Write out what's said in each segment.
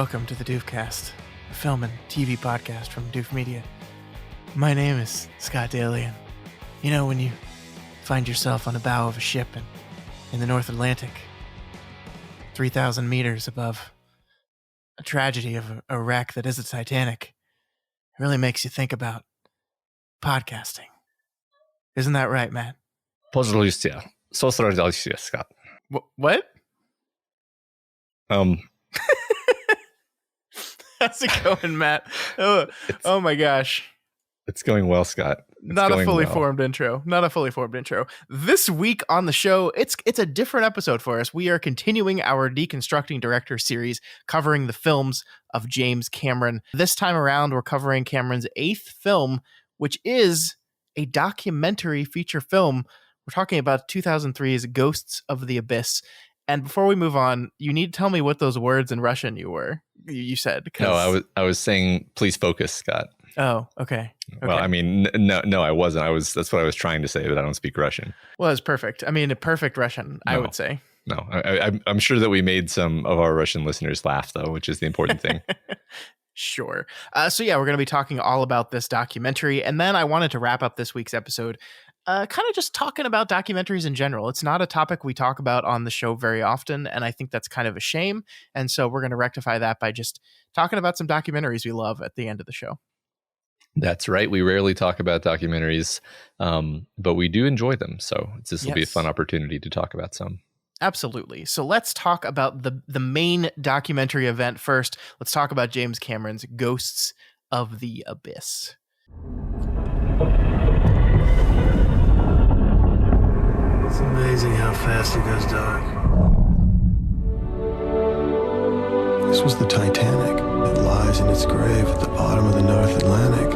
welcome to the Doofcast, a film and TV podcast from Doof Media. My name is Scott Daly, and you know when you find yourself on the bow of a ship in the North Atlantic, 3,000 meters above a tragedy of a wreck that is the Titanic, it really makes you think about podcasting. Isn't that right, Matt? Pozdrawiam. Pozdrawiam, Scott. What? How's it going, Matt? Oh my gosh. It's going well, Scott. Not a fully formed intro. This week on the show, it's a different episode for us. We are continuing our Deconstructing Director series covering the films of James Cameron. This time around, we're covering Cameron's 8th film, which is a documentary feature film. We're talking about 2003's Ghosts of the Abyss. And before we move on, you need to tell me what those words in Russian you said. No, I was saying, please focus, Scott. Oh, okay. Well, I mean, no, I wasn't. That's what I was trying to say, but I don't speak Russian. Well, it's perfect. I mean, a perfect Russian, I would say. No, I'm sure that we made some of our Russian listeners laugh, though, which is the important thing. Sure. So yeah, we're going to be talking all about this documentary. And then I wanted to wrap up this week's episode kind of just talking about documentaries in general. It's not a topic we talk about on the show very often, and I think that's kind of a shame. And so we're going to rectify that by just talking about some documentaries we love at the end of the show. That's right. We rarely talk about documentaries, but we do enjoy them. So this will be a fun opportunity to talk about some. Absolutely. So let's talk about the main documentary event first. Let's talk about James Cameron's Ghosts of the Abyss. It's amazing how fast it goes dark. This was the Titanic. It lies in its grave at the bottom of the North Atlantic.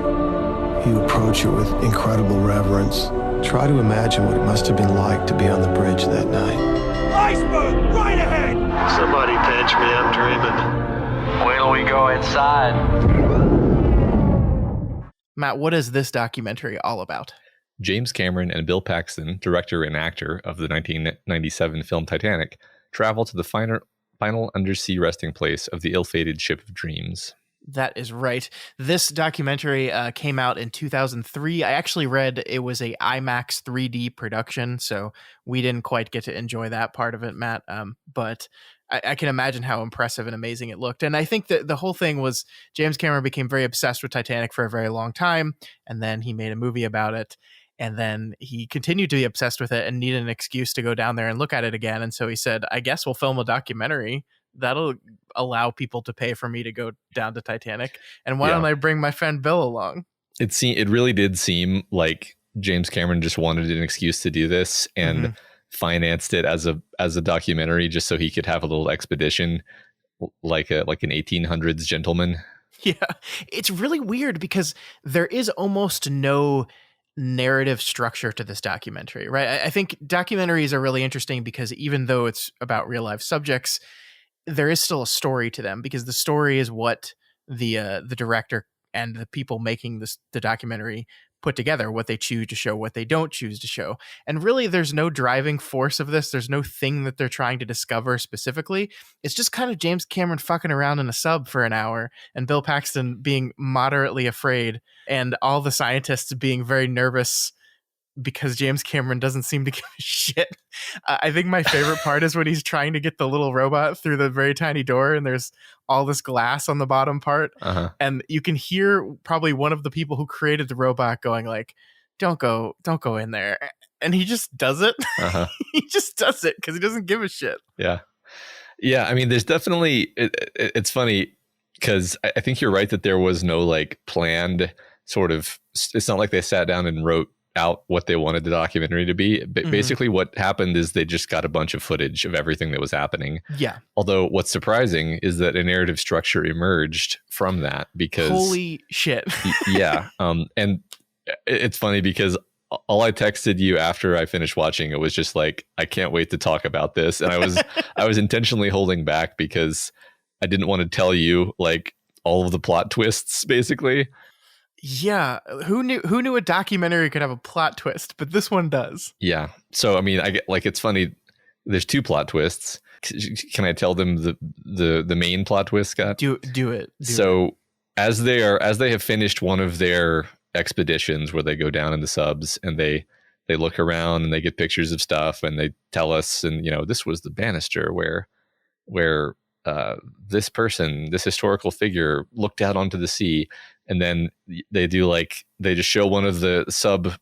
You approach it with incredible reverence. Try to imagine what it must have been like to be on the bridge that night. Iceberg, right ahead! Somebody pinch me, I'm dreaming. Wait till we go inside. Matt, what is this documentary all about? James Cameron and Bill Paxton, director and actor of the 1997 film Titanic, travel to the final undersea resting place of the ill-fated ship of dreams. That is right. This documentary came out in 2003. I actually read it was a IMAX 3D production, so we didn't quite get to enjoy that part of it, Matt. But I can imagine how impressive and amazing it looked. And I think that the whole thing was James Cameron became very obsessed with Titanic for a very long time, and then he made a movie about it. And then he continued to be obsessed with it and needed an excuse to go down there and look at it again. And so he said, I guess we'll film a documentary. That'll allow people to pay for me to go down to Titanic. And why don't I bring my friend Bill along? It really did seem like James Cameron just wanted an excuse to do this and financed it as a documentary just so he could have a little expedition like an 1800s gentleman. Yeah, it's really weird because there is almost no narrative structure to this documentary, right? I think documentaries are really interesting because even though it's about real life subjects, there is still a story to them because the story is what the director and the people making the documentary put together, what they choose to show, what they don't choose to show. And really, there's no driving force of this. There's no thing that they're trying to discover specifically. It's just kind of James Cameron fucking around in a sub for an hour and Bill Paxton being moderately afraid and all the scientists being very nervous because James Cameron doesn't seem to give a shit. I think my favorite part is when he's trying to get the little robot through the very tiny door and there's all this glass on the bottom part. And you can hear probably one of the people who created the robot going like, don't go in there. And he just does it. He just does it because he doesn't give a shit. Yeah. I mean, there's definitely, it's funny because I think you're right that there was no like planned sort of, it's not like they sat down and wrote out what they wanted the documentary to be. But basically what happened is they just got a bunch of footage of everything that was happening. Yeah. Although what's surprising is that a narrative structure emerged from that because holy shit. Yeah. And it's funny because all I texted you after I finished watching it was just like, I can't wait to talk about this. And I was intentionally holding back because I didn't want to tell you like all of the plot twists basically. Yeah, who knew a documentary could have a plot twist, but this one does. Yeah. So I mean, I get like it's funny. There's two plot twists. can I tell them the main plot twist, Scott? Do it. So as they have finished one of their expeditions where they go down in the subs and they look around and they get pictures of stuff and they tell us, and this was the banister where this person, this historical figure, looked out onto the sea. And then they just show one of the sub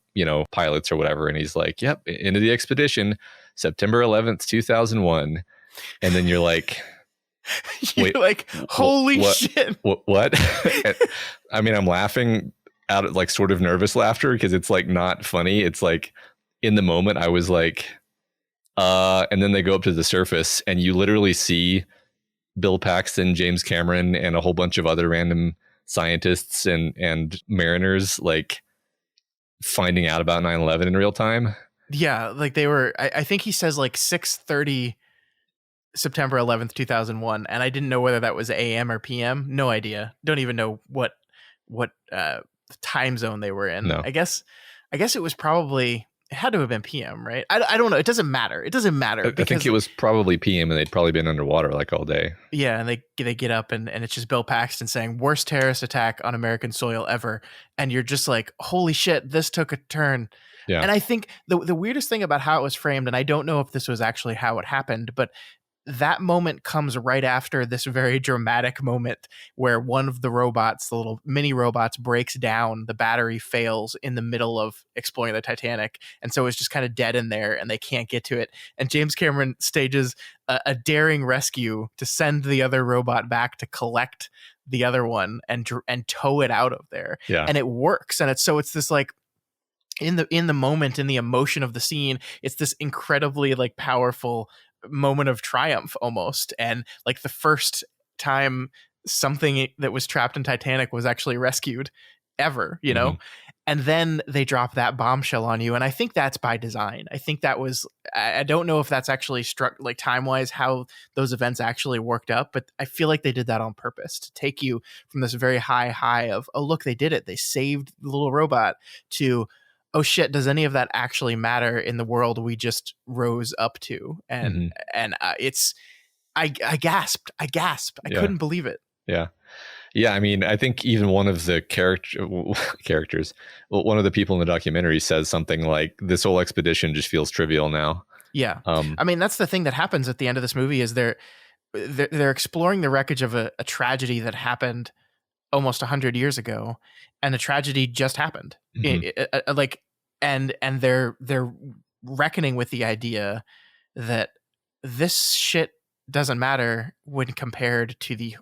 pilots or whatever, and he's like, yep, into the expedition, September 11th 2001. And then you're like, you're like, holy shit, what? I mean, I'm laughing out of like sort of nervous laughter because it's like not funny. It's like in the moment I was like, and then they go up to the surface and you literally see Bill Paxton, James Cameron, and a whole bunch of other random scientists and mariners like finding out about 9/11 in real time. Yeah, like they were, I think he says like 6:30 September 11th 2001, and I didn't know whether that was AM or PM. No idea. Don't even know what time zone they were in. No. I guess it was probably, it had to have been PM, right? I don't know. It doesn't matter. I think it was probably PM, and they'd probably been underwater like all day. Yeah, and they get up and it's just Bill Paxton saying worst terrorist attack on American soil ever, and you're just like, holy shit, this took a turn. Yeah. And I think the weirdest thing about how it was framed, and I don't know if this was actually how it happened, but that moment comes right after this very dramatic moment where one of the robots, the little mini robots, breaks down. The battery fails in the middle of exploring the Titanic. And so it's just kind of dead in there and they can't get to it. And James Cameron stages a daring rescue to send the other robot back to collect the other one and tow it out of there. Yeah. And it works. And it's this like, in the moment, in the emotion of the scene, it's this incredibly like powerful moment of triumph almost. And like the first time something that was trapped in Titanic was actually rescued ever, Mm-hmm. And then they drop that bombshell on you. And I think that's by design. I think that was, I don't know if that's actually struck like time wise, how those events actually worked up, but I feel like they did that on purpose to take you from this very high of, oh, look, they did it. They saved the little robot, to, oh shit, does any of that actually matter in the world we just rose up to? And it's, I gasped. I couldn't believe it. Yeah. I mean, I think even one of the characters, one of the people in the documentary says something like, this whole expedition just feels trivial now. Yeah. I mean, that's the thing that happens at the end of this movie is they're exploring the wreckage of a tragedy that happened almost 100 years ago, and the tragedy just happened. And they're reckoning with the idea that this shit doesn't matter when compared to the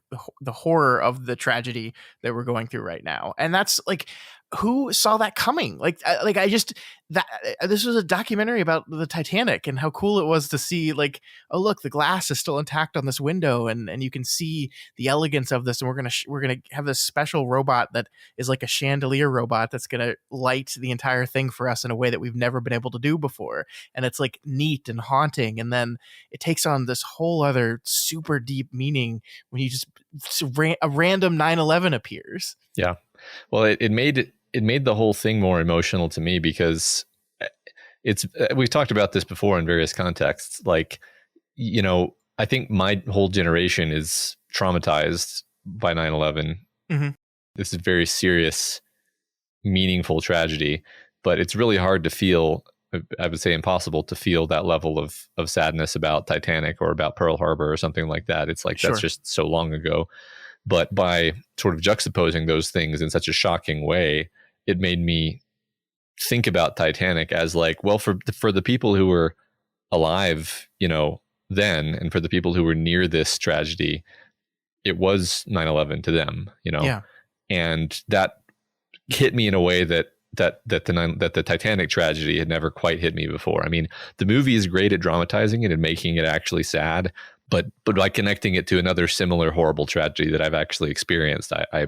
horror of the tragedy that we're going through right now. And that's like, who saw that coming? This was a documentary about the Titanic and how cool it was to see like, oh look, the glass is still intact on this window, and you can see the elegance of this. And we're gonna have this special robot that is like a chandelier robot that's gonna light the entire thing for us in a way that we've never been able to do before. And it's like neat and haunting. And then it takes on this whole other super deep meaning when you just a random 9/11 appears. Yeah. Well, it made the whole thing more emotional to me because we've talked about this before in various contexts. Like, I think my whole generation is traumatized by 9/11. Mm-hmm. This is a very serious, meaningful tragedy, but it's really hard to feel, I would say impossible to feel that level of sadness about Titanic or about Pearl Harbor or something like that. It's like, that's just so long ago. But by sort of juxtaposing those things in such a shocking way, it made me think about Titanic as like, well, for the people who were alive, then, and for the people who were near this tragedy, it was 9/11 to them, Yeah. And that hit me in a way that the Titanic tragedy had never quite hit me before. I mean, the movie is great at dramatizing it and making it actually sad, but by connecting it to another similar horrible tragedy that I've actually experienced, I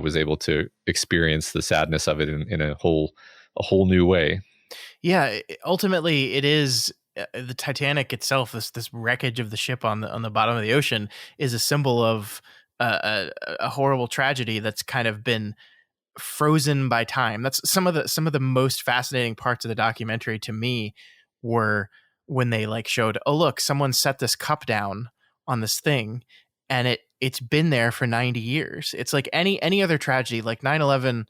was able to experience the sadness of it in a whole new way. Yeah, ultimately it is the Titanic itself. This wreckage of the ship on the bottom of the ocean is a symbol of a horrible tragedy that's kind of been frozen by time. That's some of the most fascinating parts of the documentary to me were when they like showed, oh look, someone set this cup down on this thing, and it's been there for 90 years. It's like any other tragedy, like 9/11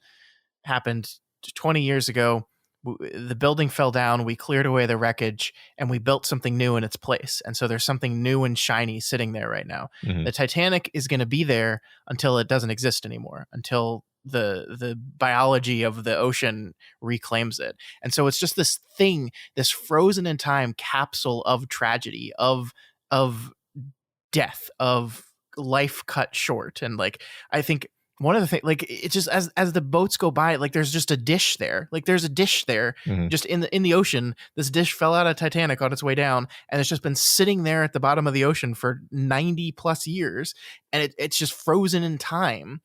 happened 20 years ago. The building fell down, we cleared away the wreckage, and we built something new in its place. And so there's something new and shiny sitting there right now. Mhm. The Titanic is going to be there until it doesn't exist anymore, until the biology of the ocean reclaims it. And so it's just this thing, this frozen in time capsule of tragedy, of death, of life cut short. And like, I think one of the things, like, it's just as the boats go by, like there's just a dish there. Like there's a dish there, Mhm. just in the ocean. This dish fell out of Titanic on its way down, and it's just been sitting there at the bottom of the ocean for 90 plus years, and it's just frozen in time.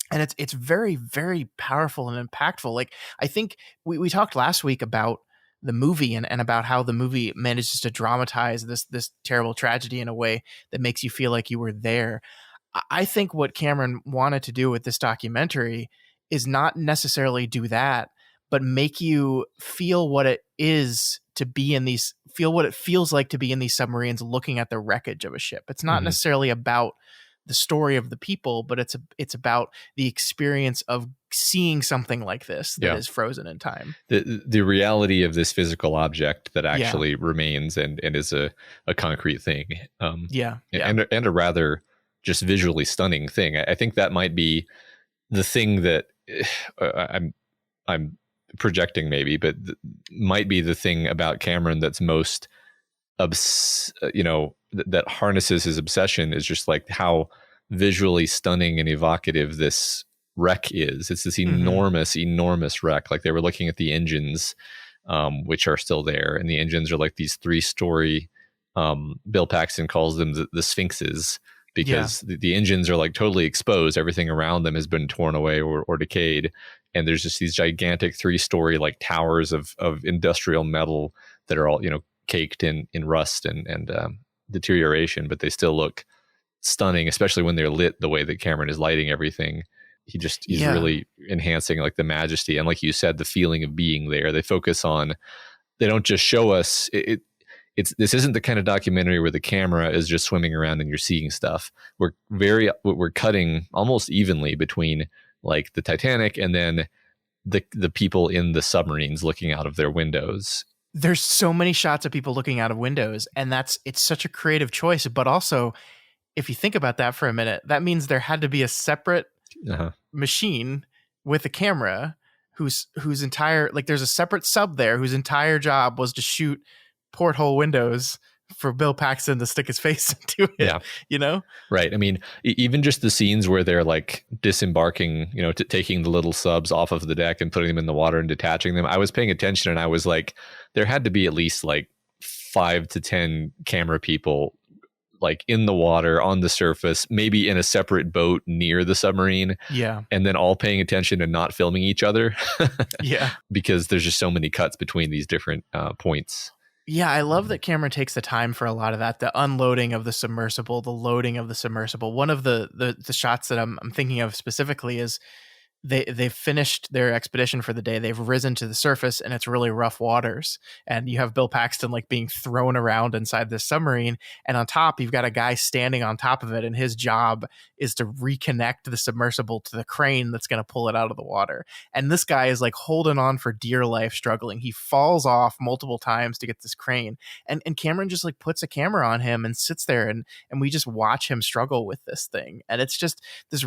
And it's very, very powerful and impactful. Like, I think we talked last week about the movie and about how the movie manages to dramatize this terrible tragedy in a way that makes you feel like you were there. I think what Cameron wanted to do with this documentary is not necessarily do that, but make you feel what it is to be in these, feel what it feels like to be in these submarines looking at the wreckage of a ship. It's not Mhm. necessarily about the story of the people, but it's about the experience of seeing something like this that is frozen in time. The reality of this physical object that actually remains and is a concrete thing. And a rather just visually stunning thing. I think that might be the thing that I'm projecting maybe, but might be the thing about Cameron that's most that harnesses his obsession, is just like how visually stunning and evocative this wreck is. It's this enormous wreck. Like, they were looking at the engines, which are still there, and the engines are like these 3-story, Bill Paxton calls them the sphinxes, because the engines are like totally exposed. Everything around them has been torn away or decayed. And there's just these gigantic 3-story like towers of industrial metal that are all, caked in rust and deterioration, but they still look stunning, especially when they're lit the way that Cameron is lighting everything. He's really enhancing like the majesty. And like you said, the feeling of being there. They focus on, they don't just show us this isn't the kind of documentary where the camera is just swimming around and you're seeing stuff. We're cutting almost evenly between like the Titanic and then the people in the submarines looking out of their windows. There's so many shots of people looking out of windows, and it's such a creative choice. But also, if you think about that for a minute, that means there had to be a separate machine with a camera whose entire, like, there's a separate sub there whose entire job was to shoot porthole windows for Bill Paxton to stick his face into it. Right. I mean, even just the scenes where they're like disembarking, taking the little subs off of the deck and putting them in the water and detaching them. I was paying attention, and I was like, there had to be at least like 5 to 10 camera people like in the water, on the surface, maybe in a separate boat near the submarine. Yeah. And then all paying attention and not filming each other. Yeah. Because there's just so many cuts between these different points. Yeah, I love that Cameron takes the time for a lot of that. The unloading of the submersible, the loading of the submersible. One of the shots that I'm thinking of specifically is they've finished their expedition for the day. They've risen to the surface, and it's really rough waters. And you have Bill Paxton like being thrown around inside this submarine. And on top, you've got a guy standing on top of it, and his job is to reconnect the submersible to the crane that's going to pull it out of the water. And this guy is like holding on for dear life, struggling. He falls off multiple times to get this crane. And Cameron just like puts a camera on him and sits there, and we just watch him struggle with this thing. And it's just this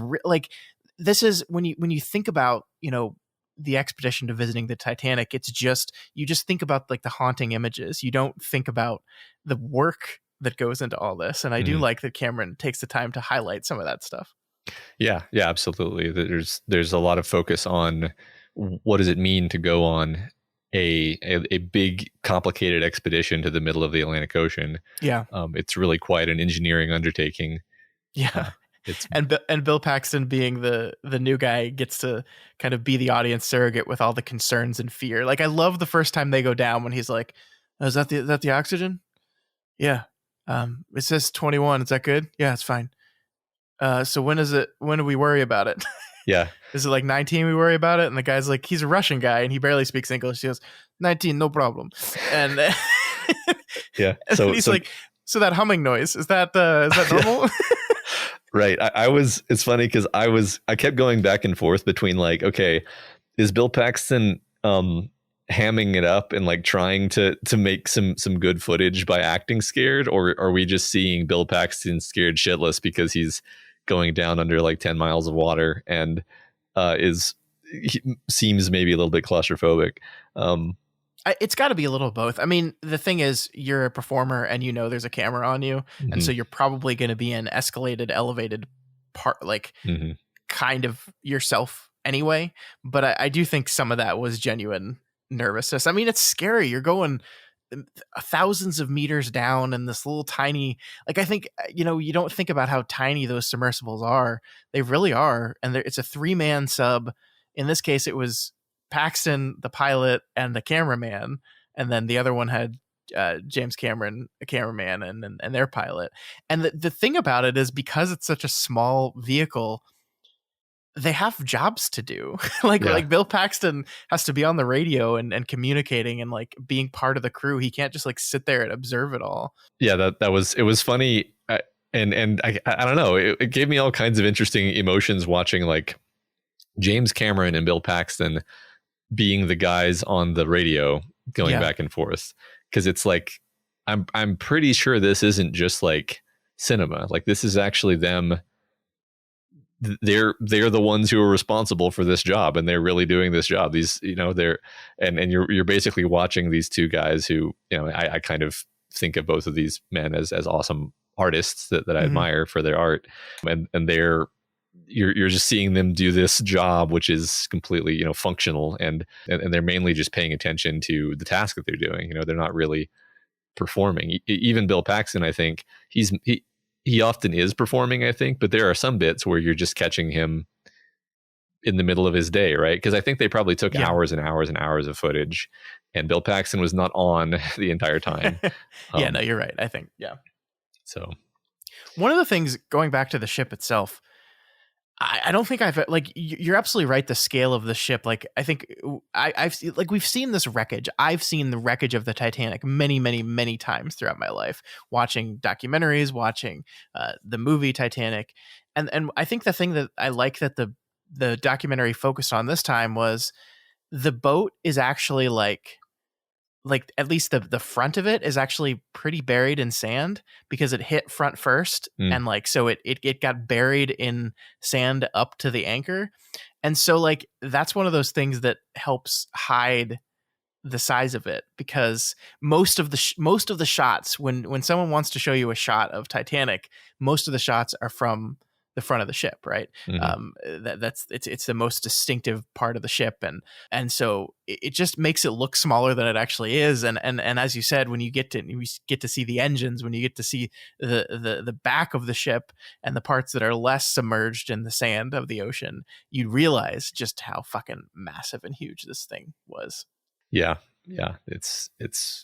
this is when you think about, the expedition to visiting the Titanic, you just think about like the haunting images. You don't think about the work that goes into all this. And I do like that Cameron takes the time to highlight some of that stuff. Yeah, absolutely. There's a lot of focus on what does it mean to go on a big, complicated expedition to the middle of the Atlantic Ocean. Yeah. It's really quite an engineering undertaking. Yeah. And Bill Paxton, being the new guy, gets to kind of be the audience surrogate with all the concerns and fear. Like, I love the first time they go down when he's like, oh, is that the oxygen? Yeah. It says 21. Is that good? Yeah, it's fine. So when do we worry about it? Yeah. Is it like 19 we worry about it? And the guy's like, he's a Russian guy and he barely speaks English. He goes, 19, no problem. And Yeah. And then he's like, so that humming noise, is that normal? Right. I was, it's funny because I kept going back and forth between like, okay, is Bill Paxton hamming it up and like trying to make some good footage by acting scared, or are we just seeing Bill Paxton scared shitless because he's going down under like 10 miles of water and seems maybe a little bit claustrophobic. It's got to be a little of both. I mean, the thing is, you're a performer and you know there's a camera on you, and so you're probably going to be an escalated, elevated part, like kind of yourself anyway. But I do think some of that was genuine nervousness. I mean, it's scary. You're going thousands of meters down in this little tiny, like, I think, you know, you don't think about how tiny those submersibles are. They really are. And it's a 3-man sub. In this case, it was Paxton, the pilot, and the cameraman. And then the other one had James Cameron, a cameraman, and their pilot. And the thing about it is, because it's such a small vehicle, they have jobs to do. Like Bill Paxton has to be on the radio and communicating and like being part of the crew. He can't just like sit there and observe it all. Yeah, it was funny. And I don't know, it gave me all kinds of interesting emotions watching like James Cameron and Bill Paxton being the guys on the radio going back and forth. Cause it's like, I'm pretty sure this isn't just like cinema. Like, this is actually them. They're the ones who are responsible for this job, and they're really doing this job. These, you know, and you're basically watching these two guys who, you know, I kind of think of both of these men as awesome artists that I admire for their art, and you're just seeing them do this job, which is completely, you know, functional, and they're mainly just paying attention to the task that they're doing. You know, they're not really performing. Even Bill Paxton, I think he often is performing, I think, but there are some bits where you're just catching him in the middle of his day, right? Because I think they probably took hours and hours and hours of footage, and Bill Paxton was not on the entire time. Yeah, no, you're right. I think, yeah. So one of the things, going back to the ship itself, I don't think I've, like, you're absolutely right. The scale of the ship, like, I think I've like, we've seen this wreckage. I've seen the wreckage of the Titanic many, many, many times throughout my life, watching documentaries, watching the movie Titanic. And I think the thing that I like that the documentary focused on this time was the boat is actually like at least the front of it is actually pretty buried in sand, because it hit front first. And like, so it got buried in sand up to the anchor. And so like, that's one of those things that helps hide the size of it, because most of the shots, when someone wants to show you a shot of Titanic, most of the shots are from the front of the ship, right? It's the most distinctive part of the ship, and so it just makes it look smaller than it actually is. And as you said, when you get to see the engines, when you get to see the back of the ship and the parts that are less submerged in the sand of the ocean, you realize just how fucking massive and huge this thing was. Yeah, it's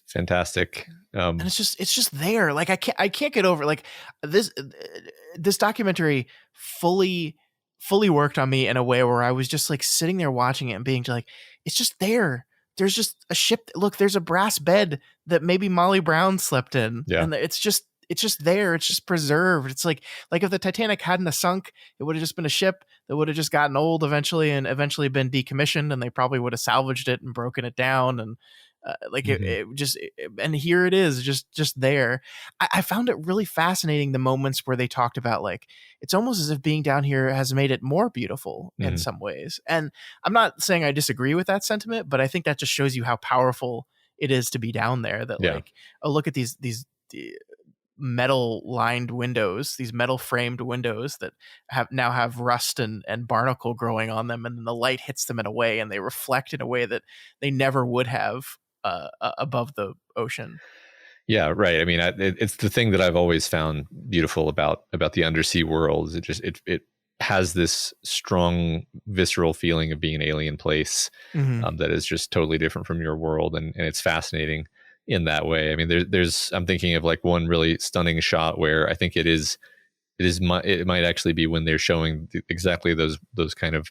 fantastic. And it's just there. Like, I can't get over, like, this documentary fully worked on me in a way where I was just like sitting there watching it and being like, it's just there. There's just a ship. Look, there's a brass bed that maybe Molly Brown slept in. Yeah. And it's just there. It's just preserved. It's like if the Titanic hadn't sunk, it would have just been a ship that would have just gotten old eventually and eventually been decommissioned, and they probably would have salvaged it and broken it down. And and here it is, just there. I found it really fascinating, the moments where they talked about, like, it's almost as if being down here has made it more beautiful in some ways. And I'm not saying I disagree with that sentiment, but I think that just shows you how powerful it is to be down there. That like, oh, look at these metal lined windows, these metal framed windows that have rust and barnacle growing on them, and then the light hits them in a way, and they reflect in a way that they never would have above the ocean. Yeah, right. I mean, it's the thing that I've always found beautiful about the undersea world. It has this strong visceral feeling of being an alien place that is just totally different from your world, and it's fascinating in that way. I mean, I'm thinking of like one really stunning shot where I think it might actually be when they're showing exactly those kind of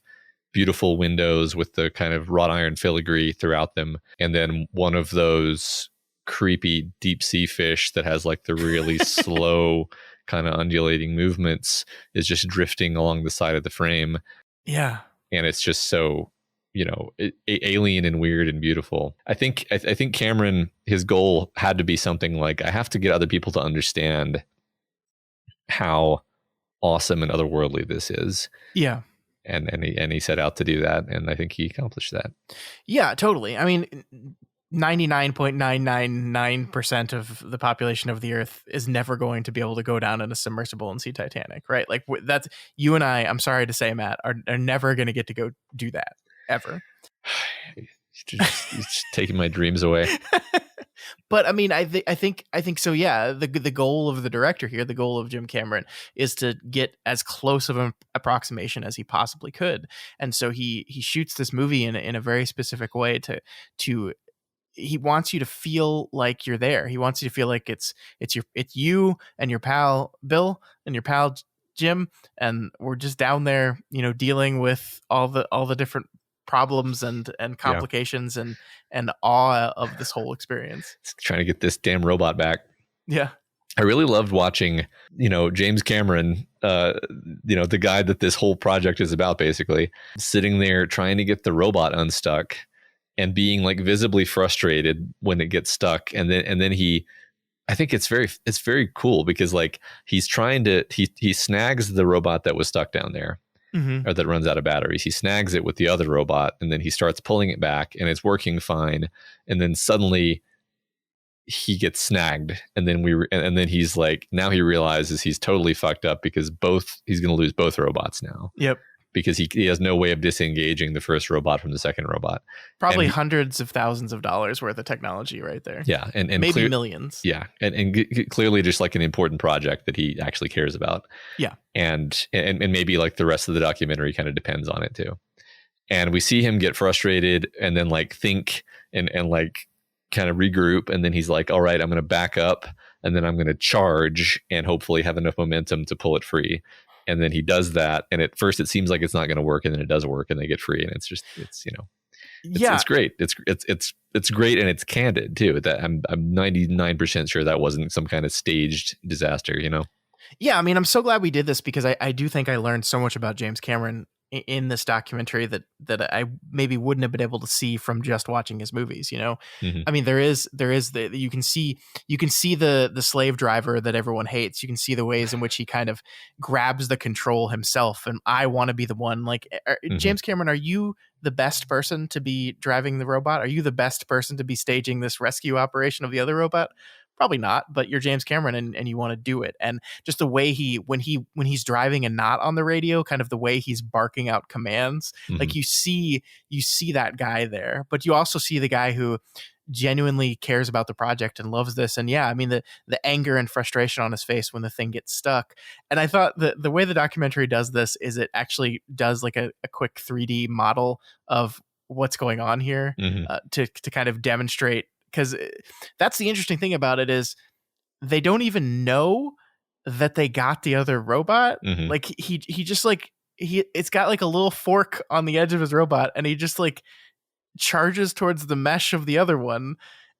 beautiful windows with the kind of wrought iron filigree throughout them, and then one of those creepy deep sea fish that has like the really slow kind of undulating movements is just drifting along the side of the frame. Yeah. And it's just so, alien and weird and beautiful. I think Cameron, his goal had to be something like, I have to get other people to understand how awesome and otherworldly this is. Yeah. And he set out to do that, and I think he accomplished that. Yeah, totally. I mean, 99.999% of the population of the Earth is never going to be able to go down in a submersible and see Titanic, right? Like that's, you and I'm sorry to say, Matt, are never going to get to go do that ever. You're just taking my dreams away. But I mean, I think so. Yeah, the goal of the director here, the goal of Jim Cameron, is to get as close of an approximation as he possibly could, and so he shoots this movie in a very specific way to he wants you to feel like you're there. He wants you to feel like it's you and your pal Bill and your pal Jim, and we're just down there, dealing with all the different problems and complications and awe of this whole experience. Trying to get this damn robot back. Yeah. I really loved watching, James Cameron, the guy that this whole project is about, basically sitting there trying to get the robot unstuck and being like visibly frustrated when it gets stuck. And then I think it's very cool because like he snags the robot that was stuck down there. Mm-hmm. Or that runs out of batteries. He snags it with the other robot, and then he starts pulling it back, and it's working fine. And then suddenly he gets snagged, and then he's like, now he realizes he's totally fucked up because he's going to lose both robots now. Yep. Because he has no way of disengaging the first robot from the second robot. Probably hundreds of thousands of dollars worth of technology right there. Yeah. And maybe millions. Yeah. And clearly just like an important project that he actually cares about. Yeah. And maybe like the rest of the documentary kind of depends on it too. And we see him get frustrated and then like think and like kind of regroup. And then he's like, all right, I'm going to back up and then I'm going to charge and hopefully have enough momentum to pull it free. And then he does that, and at first it seems like it's not going to work, and then it does work, and they get free, and it's great. It's great, and it's candid too. That I'm 99% sure that wasn't some kind of staged disaster, Yeah, I mean, I'm so glad we did this because I do think I learned so much about James Cameron in this documentary that I maybe wouldn't have been able to see from just watching his movies. Mm-hmm. I mean, there is you can see the slave driver that everyone hates. You can see the ways in which he kind of grabs the control himself, and I want to be the one. Like mm-hmm. James Cameron, are you the best person to be driving the robot? Are you the best person to be staging this rescue operation of the other robot? Probably not, but you're James Cameron and you want to do it. And just the way when he's driving and not on the radio, kind of the way he's barking out commands, mm-hmm. like you see that guy there, but you also see the guy who genuinely cares about the project and loves this. And yeah, I mean, the anger and frustration on his face when the thing gets stuck. And I thought the way the documentary does this is it actually does like a quick 3D model of what's going on here, mm-hmm. To kind of demonstrate. Because that's the interesting thing about it is they don't even know that they got the other robot. Mm-hmm. Like he just like it's got like a little fork on the edge of his robot, and he just like charges towards the mesh of the other one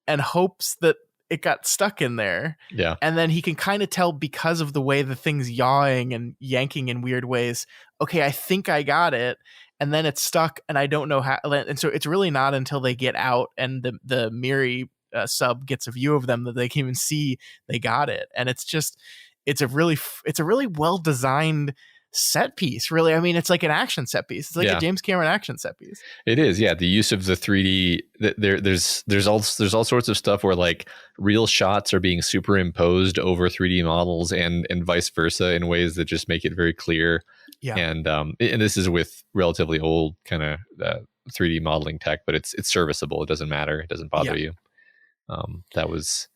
and hopes that it got stuck in there. Yeah. And then he can kind of tell because of the way the thing's yawing and yanking in weird ways. Okay, I think I got it. And then it's stuck, and I don't know how. And so it's really not until they get out and the Miri sub gets a view of them that they can even see they got it. And it's a really well designed set piece. Really, I mean, it's like an action set piece. It's like a James Cameron action set piece. It is, yeah. The use of the 3D. There's all sorts of stuff where like real shots are being superimposed over 3D models and vice versa in ways that just make it very clear. Yeah. And this is with relatively old kind of 3D modeling tech, but it's serviceable. It doesn't matter. It doesn't bother you. That was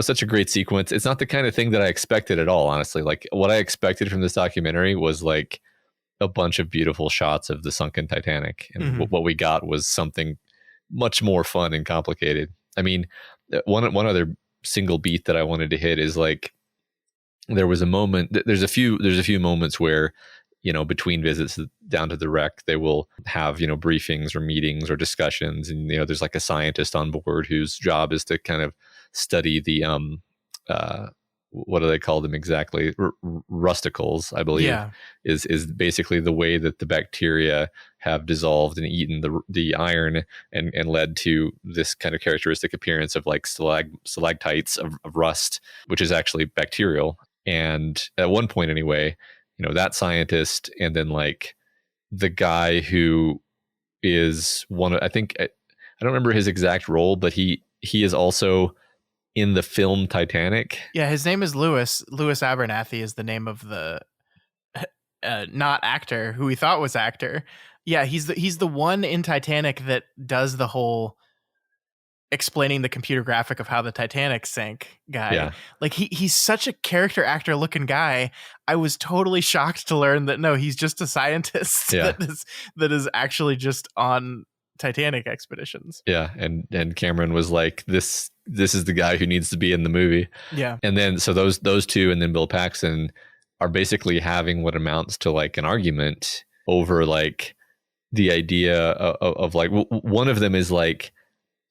such a great sequence. It's not the kind of thing that I expected at all, honestly. Like what I expected from this documentary was like a bunch of beautiful shots of the sunken Titanic. And mm-hmm. what we got was something much more fun and complicated. I mean, one other single beat that I wanted to hit is like, there was a moment, there's a few moments where, between visits down to the wreck, they will have, briefings or meetings or discussions. And, there's like a scientist on board whose job is to kind of study the what do they call them exactly? Rusticles, I believe, Yeah. is basically the way that the bacteria have dissolved and eaten the iron and led to this kind of characteristic appearance of like stalactites of rust, which is actually bacterial. And at one point anyway, that scientist, and then like the guy who is I don't remember his exact role, but he is also in the film Titanic. Yeah, his name is Lewis. Lewis Abernathy is the name of the not actor who we thought was actor. Yeah, he's the one in Titanic that does the whole explaining the computer graphic of how the Titanic sank guy. Yeah. Like he's such a character actor looking guy. I was totally shocked to learn that no, he's just a scientist that is actually just on Titanic expeditions. Yeah, and Cameron was like, this is the guy who needs to be in the movie. Yeah. And then so those two and then Bill Paxton are basically having what amounts to like an argument over like the idea of like, one of them is like,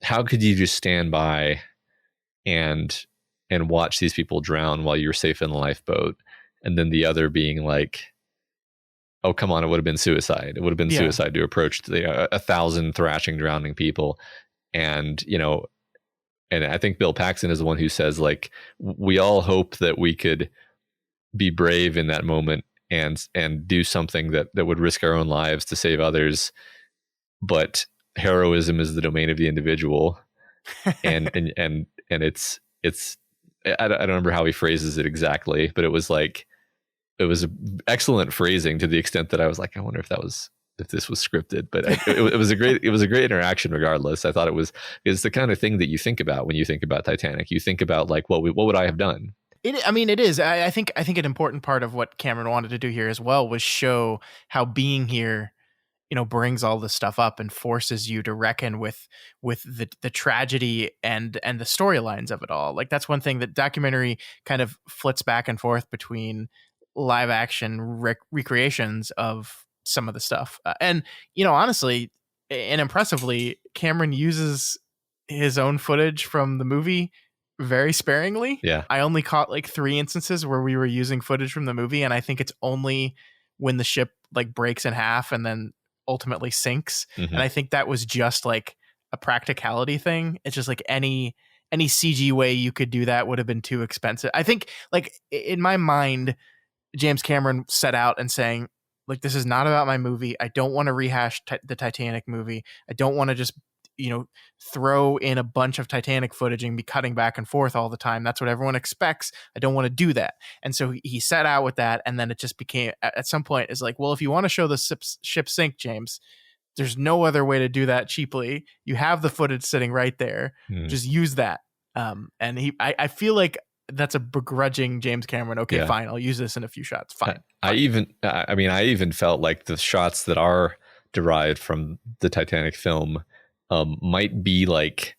how could you just stand by and watch these people drown while you're safe in the lifeboat? And then the other being like, oh, come on, it would have been suicide. It would have been suicide to approach 1,000 thrashing, drowning people. And, and I think Bill Paxton is the one who says, like, we all hope that we could be brave in that moment and do something that would risk our own lives to save others. But heroism is the domain of the individual. And it's I don't remember how he phrases it exactly, but it was excellent phrasing to the extent that I was like, I wonder if this was scripted, but it was a great interaction regardless. I thought it's the kind of thing that you think about when you think about Titanic. You think about like, what would I have done? It is. I think an important part of what Cameron wanted to do here as well was show how being here, brings all this stuff up and forces you to reckon with the tragedy and the storylines of it all. Like that's one thing that documentary kind of flits back and forth between live action recreations of some of the stuff. And, honestly and impressively, Cameron uses his own footage from the movie very sparingly. Yeah. I only caught like 3 instances where we were using footage from the movie. And I think it's only when the ship like breaks in half and then ultimately sinks. Mm-hmm. And I think that was just like a practicality thing. It's just like any CG way you could do that would have been too expensive. I think like in my mind, James Cameron set out and saying, like, this is not about my movie. I don't want to rehash the Titanic movie. I don't want to just, throw in a bunch of Titanic footage and be cutting back and forth all the time. That's what everyone expects. I don't want to do that. And so he set out with that. And then it just became, at some point, is like, well, if you want to show the ship sink, James, there's no other way to do that cheaply. You have the footage sitting right there. Just use that. And I feel like that's a begrudging James Cameron. Okay, fine. I'll use this in a few shots. Fine. I even felt like the shots that are derived from the Titanic film might be like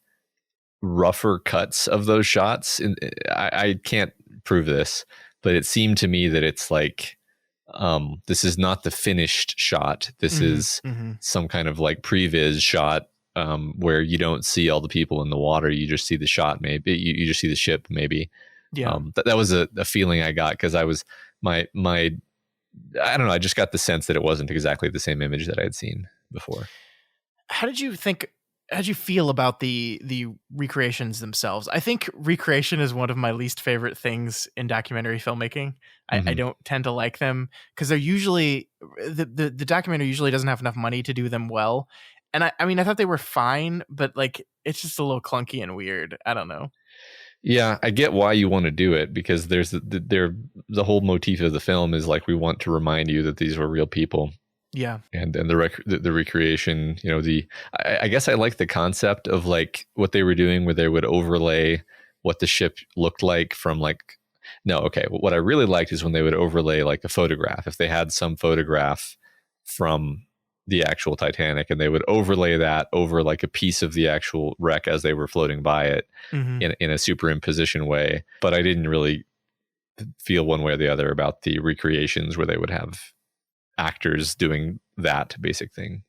rougher cuts of those shots. And I can't prove this, but it seemed to me that it's like, this is not the finished shot. This is some kind of like previs shot, where you don't see all the people in the water. You just see the shot. Maybe you just see the ship. Maybe. Yeah. That was a feeling I got, because I was my I don't know. I just got the sense that it wasn't exactly the same image that I had seen before. How did you feel about the recreations themselves? I think recreation is one of my least favorite things in documentary filmmaking. I don't tend to like them because they're usually the documentary usually doesn't have enough money to do them well. And I thought they were fine, but like it's just a little clunky and weird. I don't know. Yeah, I get why you want to do it, because there's the whole motif of the film is like, we want to remind you that these were real people. Yeah. And the recreation, I guess I like the concept of like what they were doing, where they would overlay what the ship looked like from like, no, okay. What I really liked is when they would overlay like a photograph. If they had some photograph from the actual Titanic and they would overlay that over like a piece of the actual wreck as they were floating by it in a superimposition way. But I didn't really feel one way or the other about the recreations where they would have actors doing that basic thing.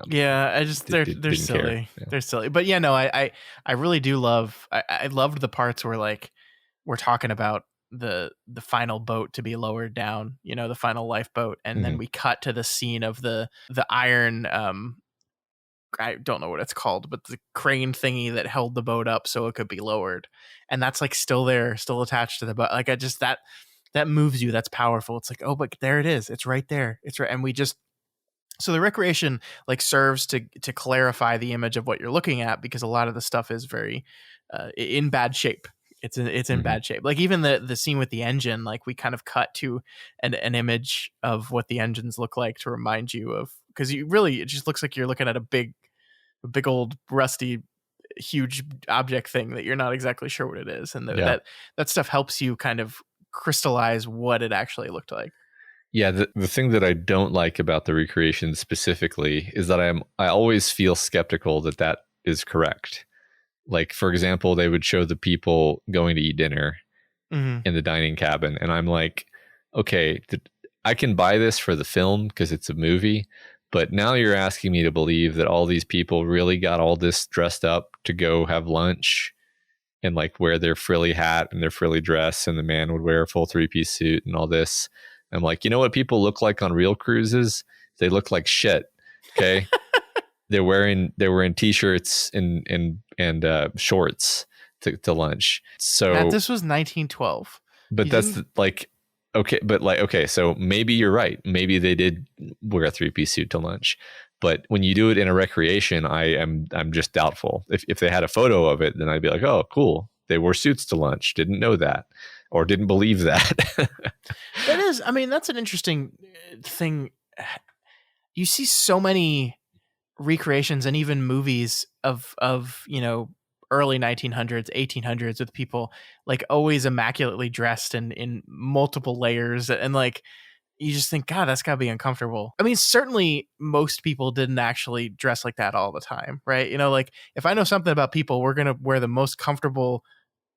Yeah, I just they're didn't silly. care. Yeah. They're silly. But yeah, no, I really do love. I loved the parts where like we're talking about the final boat to be lowered down, the final lifeboat, and then we cut to the scene of the iron. I don't know what it's called, but the crane thingy that held the boat up so it could be lowered, and that's like still there, still attached to the boat. Like I just that moves you. That's powerful. It's like, oh, but there it is. It's right there. It's right, and we just. So the recreation like serves to clarify the image of what you're looking at, because a lot of the stuff is very in bad shape. It's in bad shape. Like even the scene with the engine, like we kind of cut to an image of what the engines look like to remind you of, because it just looks like you're looking at a big old rusty huge object thing that you're not exactly sure what it is, and that stuff helps you kind of crystallize what it actually looked like. Yeah, the thing that I don't like about the recreation specifically is that I always feel skeptical that is correct. Like, for example, they would show the people going to eat dinner in the dining cabin, and I'm like, okay, I can buy this for the film because it's a movie, but now you're asking me to believe that all these people really got all this dressed up to go have lunch and like wear their frilly hat and their frilly dress, and the man would wear a full 3-piece suit and all this. I'm like, you know what people look like on real cruises? They look like shit. Okay. they're wearing t-shirts and shorts to lunch. So Matt, this was 1912. But okay, so maybe you're right. Maybe they did wear a 3-piece suit to lunch. But when you do it in a recreation, I'm just doubtful. If they had a photo of it, then I'd be like, oh, cool. They wore suits to lunch. Didn't know that. Or didn't believe that. That is, I mean, that's an interesting thing. You see so many recreations and even movies of early 1900s, 1800s with people like always immaculately dressed and in multiple layers, and like you just think, God, that's gotta be uncomfortable. I mean, certainly most people didn't actually dress like that all the time, right? Like if I know something about people, we're gonna wear the most comfortable,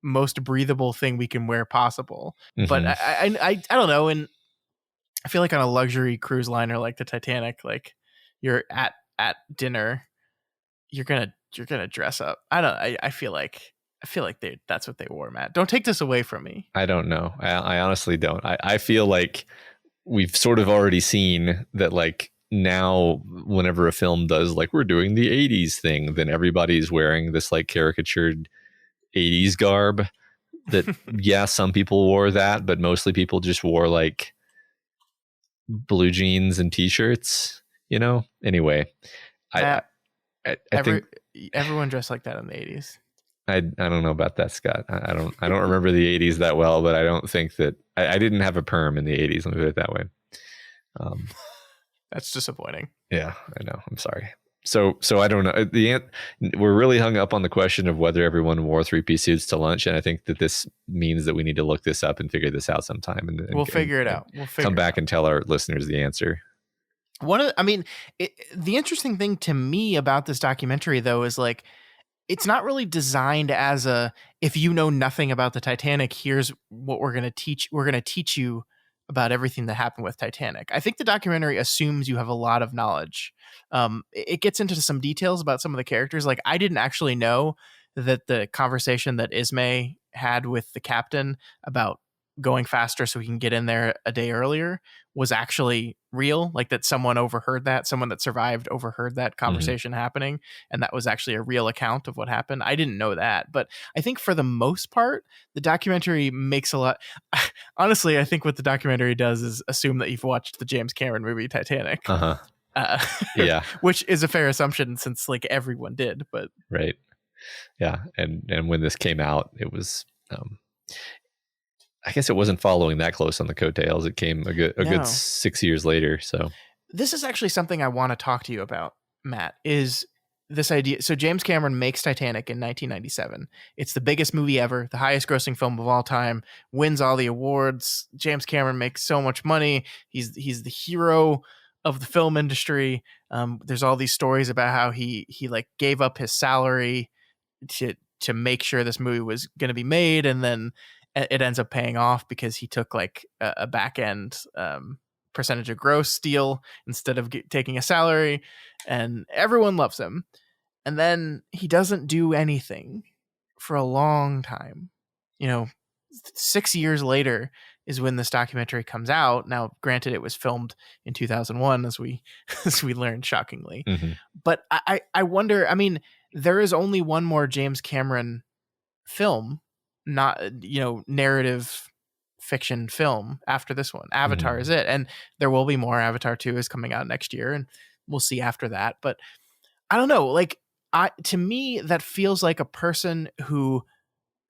most breathable thing we can wear possible. But I don't know, and I feel like on a luxury cruise liner like the Titanic, like you're at dinner, you're gonna dress up. I feel like that's what they wore, Matt. Don't take this away from me. I don't know. I honestly don't. I feel like we've sort of already seen that, like, now whenever a film does like we're doing the 80s thing, then everybody's wearing this like caricatured 80s garb that yeah, some people wore that, but mostly people just wore like blue jeans and t-shirts, anyway. I think everyone dressed like that in the 80s. I don't know about that, Scott. I don't remember the 80s that well, but I don't think that I didn't have a perm in the 80s. Let me put it that way. That's disappointing. Yeah, I know. I'm sorry. So I don't know. We're really hung up on the question of whether everyone wore 3-piece suits to lunch, and I think that this means that we need to look this up and figure this out sometime. And we'll figure it out. We'll come back and tell our listeners the answer. The interesting thing to me about this documentary, though, is like it's not really designed as if you know nothing about the Titanic, here's what we're going to teach. We're going to teach you about everything that happened with Titanic. I think the documentary assumes you have a lot of knowledge. It gets into some details about some of the characters. Like I didn't actually know that the conversation that Ismay had with the captain about going faster so he can get in there a day earlier was actually real. Like that someone that survived overheard that conversation happening, and that was actually a real account of what happened. I didn't know that, but I think for the most part the documentary makes a lot. Honestly, I think what the documentary does is assume that you've watched the James Cameron movie Titanic. Yeah, which is a fair assumption since like everyone did, but right. Yeah, and when this came out, it was I guess it wasn't following that close on the coattails. It came a good 6 years later. So this is actually something I want to talk to you about, Matt, is this idea. So James Cameron makes Titanic in 1997. It's the biggest movie ever, the highest grossing film of all time, wins all the awards. James Cameron makes so much money. He's the hero of the film industry. There's all these stories about how he like gave up his salary to make sure this movie was going to be made, and then it ends up paying off because he took like a back end percentage of gross deal instead of taking a salary, and everyone loves him. And then he doesn't do anything for a long time. 6 years later is when this documentary comes out. Now, granted, it was filmed in 2001, as we learned shockingly. Mm-hmm. But I wonder. I mean, there is only one more James Cameron film, not narrative fiction film after this one. Avatar is it, and there will be more. Avatar 2 is coming out next year, and we'll see after that. But I don't know. Like, to me, that feels like a person who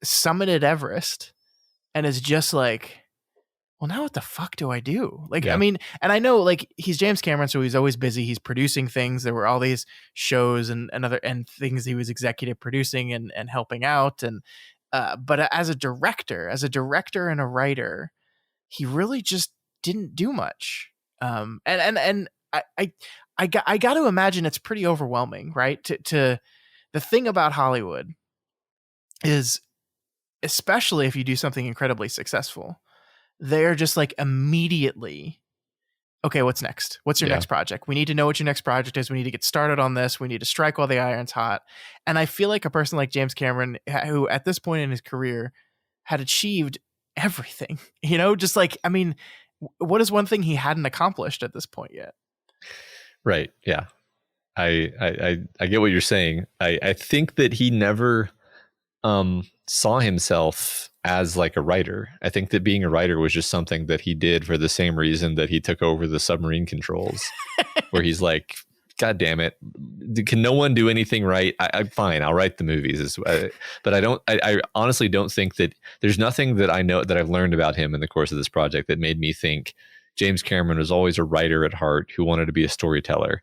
summited Everest and is just like, well, now what the fuck do I do? Like, Yeah. I mean, and I know, like, he's James Cameron, so he's always busy. He's producing things. There were all these shows and things he was executive producing and helping out. And but as a director and a writer, he really just didn't do much. And I got to imagine it's pretty overwhelming, right? To the thing about Hollywood is, especially if you do something incredibly successful, they're just like immediately, okay, what's next? What's your next project? We need to know what your next project is. We need to get started on this. We need to strike while the iron's hot. And I feel like a person like James Cameron, who at this point in his career had achieved everything, just like, I mean, what is one thing he hadn't accomplished at this point yet? Right. Yeah. I get what you're saying. I think that he never saw himself as like a writer. I think that being a writer was just something that he did for the same reason that he took over the submarine controls, where he's like, God damn it, can no one do anything right? I'm fine. I'll write the movies. But I honestly don't think that there's nothing that I know that I've learned about him in the course of this project that made me think James Cameron was always a writer at heart who wanted to be a storyteller.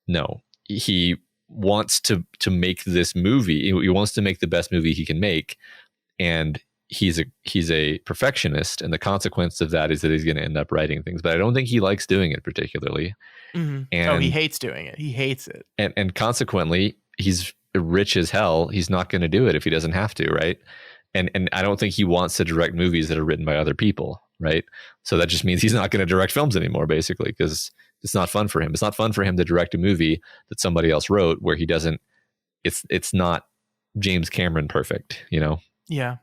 No, he wants to make this movie. He wants to make the best movie he can make. And he's a perfectionist. And the consequence of that is that he's going to end up writing things. But I don't think he likes doing it particularly. Mm-hmm. And he hates doing it. He hates it. And consequently, he's rich as hell. He's not going to do it if he doesn't have to, right? And I don't think he wants to direct movies that are written by other people, right? So that just means he's not going to direct films anymore, basically, because it's not fun for him. It's not fun for him to direct a movie that somebody else wrote where he doesn't. It's not James Cameron perfect, Yeah.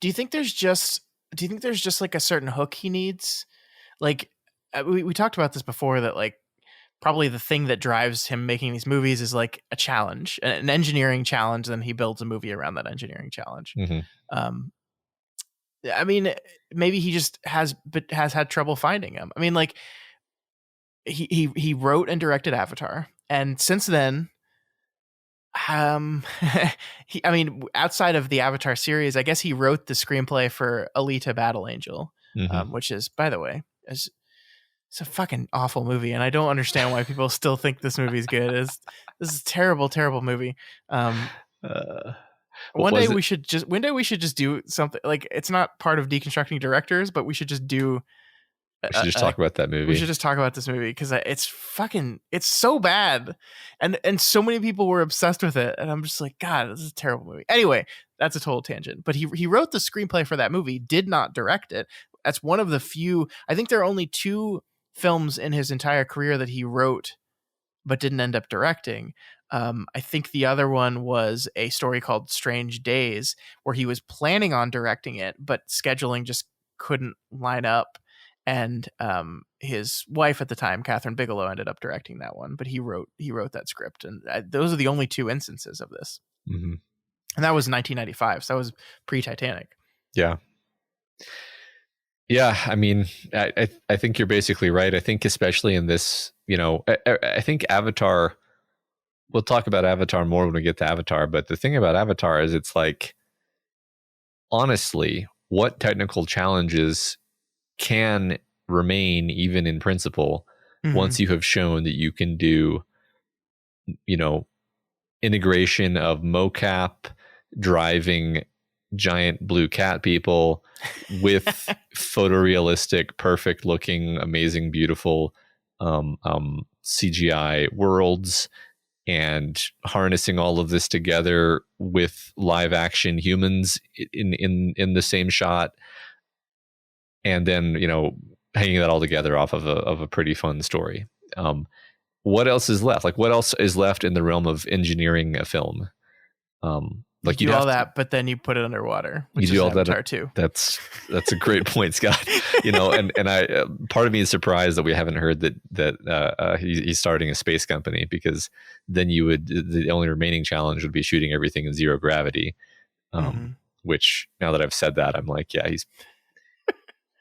Do you think there's just like a certain hook he needs? Like, we talked about this before, that like probably the thing that drives him making these movies is like a challenge, an engineering challenge. Then he builds a movie around that engineering challenge. Mm-hmm. I mean, maybe he just has had trouble finding him. I mean, like he wrote and directed Avatar, and since then, outside of the Avatar series, I guess he wrote the screenplay for Alita: Battle Angel, which is, by the way, it's a fucking awful movie, and I don't understand why people still think this movie's good. This is a terrible, terrible movie. One day we should just do something like, it's not part of Deconstructing Directors, but we should just do. We should just talk about that movie. We should just talk about this movie because it's so bad, and so many people were obsessed with it, and I'm just like, God, this is a terrible movie. Anyway, that's a total tangent. But he wrote the screenplay for that movie, did not direct it. That's one of the few. I think there are only 2 films in his entire career that he wrote but didn't end up directing. I think the other one was a story called Strange Days, where he was planning on directing it, but scheduling just couldn't line up. And his wife at the time, Catherine Bigelow, ended up directing that one, but he wrote that script. And those are the only 2 instances of this. Mm-hmm. And that was 1995. So that was pre-Titanic. Yeah. Yeah. I mean, I think you're basically right. I think especially in this, I think Avatar, we'll talk about Avatar more when we get to Avatar. But the thing about Avatar is, it's like, honestly, what technical challenges can remain even in principle once you have shown that you can do, integration of mocap driving giant blue cat people with photorealistic, perfect looking, amazing, beautiful CGI worlds, and harnessing all of this together with live action humans in the same shot. And then, hanging that all together off of a pretty fun story. What else is left? Like, what else is left in the realm of engineering a film? Like you do all that, but then you put it underwater, which you do is all Avatar that. 2. That's a great point, Scott. And I part of me is surprised that we haven't heard that he's starting a space company, because then the only remaining challenge would be shooting everything in zero gravity. Which, now that I've said that, I'm like, yeah,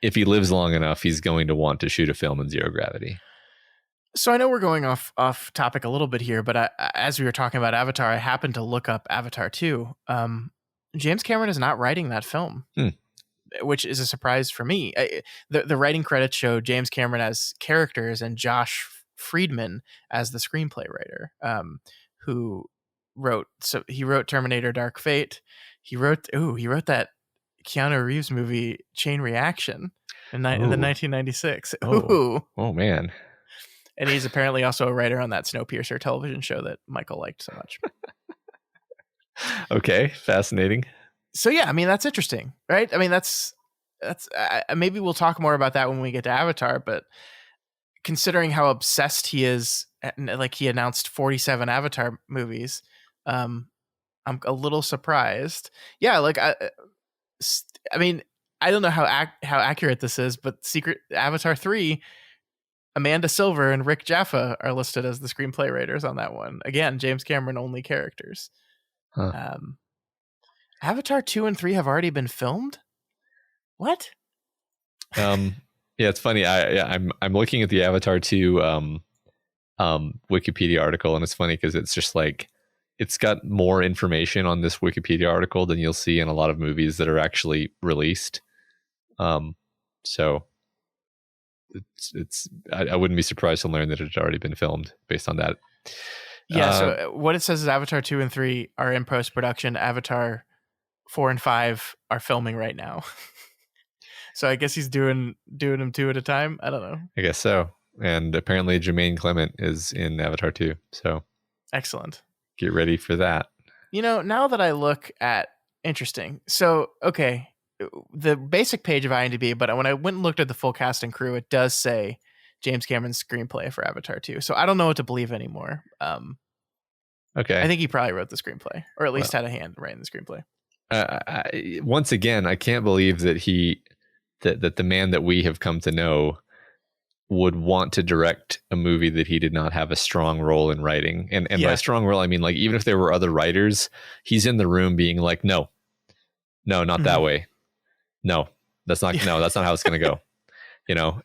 if he lives long enough, he's going to want to shoot a film in zero gravity. So I know we're going off topic a little bit here, but as we were talking about Avatar, I happened to look up Avatar 2. James Cameron is not writing that film, which is a surprise for me. The writing credits show James Cameron as characters and Josh Friedman as the screenplay writer, who wrote Terminator Dark Fate. He wrote that Keanu Reeves movie Chain Reaction in the 1996. Oh man. And he's apparently also a writer on that Snowpiercer television show that Michael liked so much. Okay, fascinating. So yeah, I mean, that's interesting, right? I mean, that's maybe we'll talk more about that when we get to Avatar, but considering how obsessed he is, like he announced 47 Avatar movies, I'm a little surprised. Yeah, like I mean, I don't know how accurate this is, but Avatar 3, Amanda Silver and Rick Jaffa are listed as the screenplay writers on that one. Again, James Cameron only characters. Huh. Avatar 2 and 3 have already been filmed? What? Yeah, it's funny. I'm looking at the Avatar 2 Wikipedia article, and it's funny because it's just like, it's got more information on this Wikipedia article than you'll see in a lot of movies that are actually released. So I wouldn't be surprised to learn that it had already been filmed based on that. Yeah, so what it says is Avatar 2 and 3 are in post-production. Avatar 4 and 5 are filming right now. So I guess he's doing them 2 at a time. I don't know. I guess so. And apparently Jermaine Clement is in Avatar 2. So excellent. Get ready for that. Now that I look at, interesting. So, okay, the basic page of IMDb, but when I went and looked at the full cast and crew, it does say James Cameron's screenplay for Avatar 2. So I don't know what to believe anymore. Okay. I think he probably wrote the screenplay, or at least had a hand writing the screenplay. Once again, I can't believe that that the man that we have come to know would want to direct a movie that he did not have a strong role in writing. And by strong role, I mean, like, even if there were other writers, he's in the room being like, no, not that way. No, that's not how it's going to go.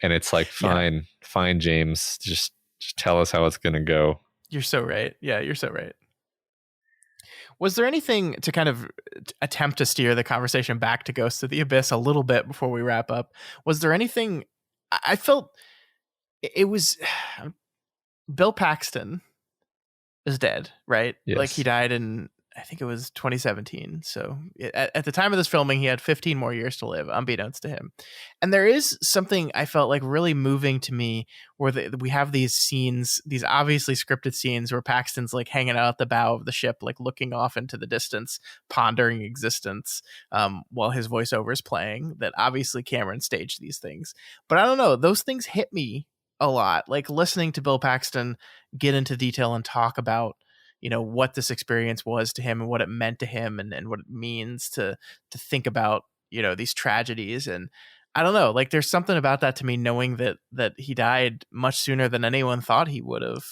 And it's like, fine, James, just tell us how it's going to go. You're so right. Yeah, you're so right. Was there anything to kind of attempt to steer the conversation back to Ghost of the Abyss a little bit before we wrap up? Was there anything I felt it was Bill Paxton is dead, right? Yes. Like, he died in, I think it was 2017. So at the time of this filming, he had 15 more years to live, unbeknownst to him. And there is something I felt like really moving to me where we have these scenes, these obviously scripted scenes where Paxton's like hanging out at the bow of the ship, like looking off into the distance, pondering existence, while his voiceover is playing. That obviously Cameron staged these things. But I don't know, those things hit me a lot. Like, listening to Bill Paxton get into detail and talk about what this experience was to him and what it meant to him and what it means to think about, these tragedies. And I don't know, like, there's something about that to me, knowing that he died much sooner than anyone thought he would have,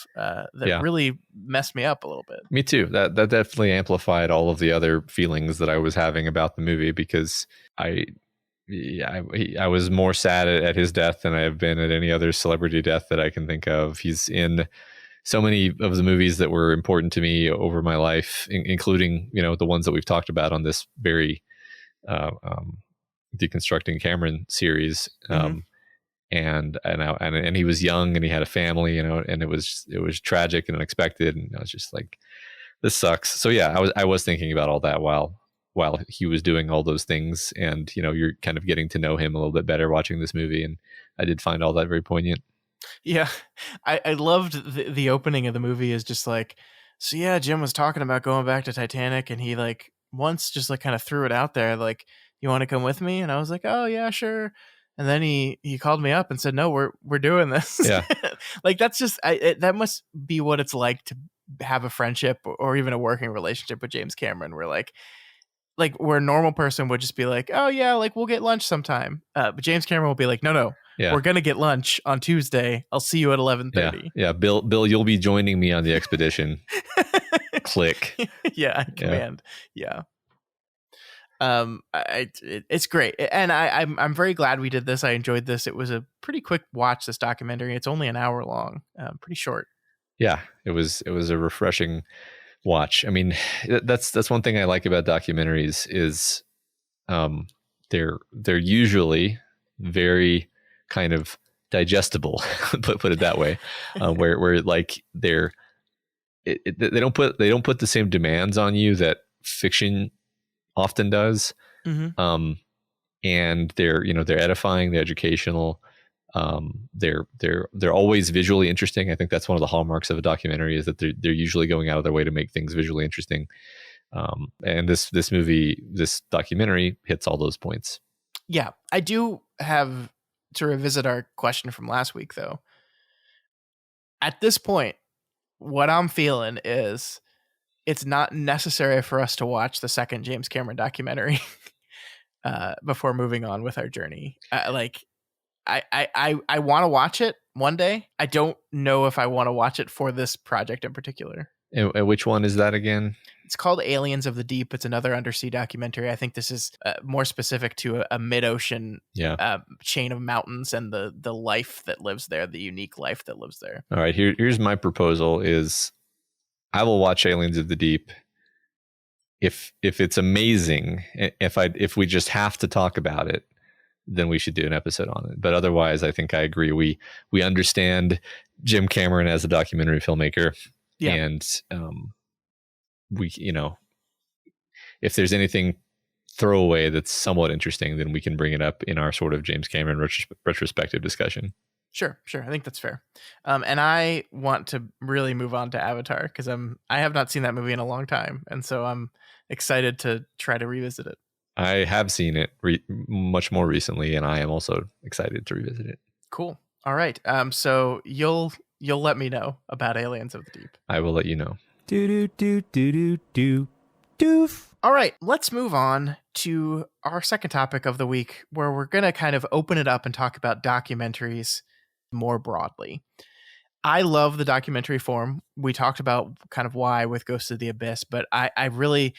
really messed me up a little bit. Me too. That definitely amplified all of the other feelings that I was having about the movie, because I was more sad at his death than I have been at any other celebrity death that I can think of. He's in so many of the movies that were important to me over my life, including, the ones that we've talked about on this very Deconstructing Cameron series. And he was young and he had a family, and it was tragic and unexpected. And I was just like, this sucks. So yeah, I was thinking about all that while he was doing all those things. And, you're kind of getting to know him a little bit better watching this movie. And I did find all that very poignant. Yeah, I loved the opening of the movie is just like, so yeah, Jim was talking about going back to Titanic, and he like once just like kind of threw it out there, like, you want to come with me? And I was like, oh yeah, sure. And then he called me up and said, no, we're doing this. Yeah. Like, that's just, that must be what it's like to have a friendship or even a working relationship with James Cameron, where like where a normal person would just be like, oh yeah, like we'll get lunch sometime. But James Cameron will be like, no, Yeah. we're going to get lunch on Tuesday. I'll see you at 11:30. Yeah. Bill, you'll be joining me on the expedition. Click. Yeah. Command. Yeah. It's great, and I'm very glad we did this. I enjoyed this. It was a pretty quick watch, this documentary. It's only an hour long, pretty short. Yeah, it was a refreshing watch. I mean, that's one thing I like about documentaries is they're usually very kind of digestible, put it that way, where like they don't put the same demands on you that fiction often does. Mm-hmm. And they're edifying, they're educational, they're always visually interesting. I think that's one of the hallmarks of a documentary, is that they're usually going out of their way to make things visually interesting. And this documentary hits all those points. Yeah, I do have to revisit our question from last week, though. At this point, what I'm feeling is it's not necessary for us to watch the second James Cameron documentary before moving on with our journey. I want to watch it one day. I don't know if I want to watch it for this project in particular. And which one is that again? It's called Aliens of the Deep. It's another undersea documentary. I think this is more specific to a mid-ocean chain of mountains and the life that lives there, the unique life that lives there. All right, here's my proposal is I will watch Aliens of the Deep if it's amazing. If we just have to talk about it, then we should do an episode on it. But otherwise, I think I agree. We understand Jim Cameron as a documentary filmmaker. Yeah. And we, if there's anything throwaway that's somewhat interesting, then we can bring it up in our sort of James Cameron retrospective discussion. Sure. I think that's fair. And I want to really move on to Avatar because I have not seen that movie in a long time, and so I'm excited to try to revisit it. I have seen it much more recently, and I am also excited to revisit it. Cool. All right. So you'll let me know about Aliens of the Deep. I will let you know. Doof. All right, let's move on to our second topic of the week, where we're going to kind of open it up and talk about documentaries more broadly. I love the documentary form. We talked about kind of why with Ghosts of the Abyss, but I really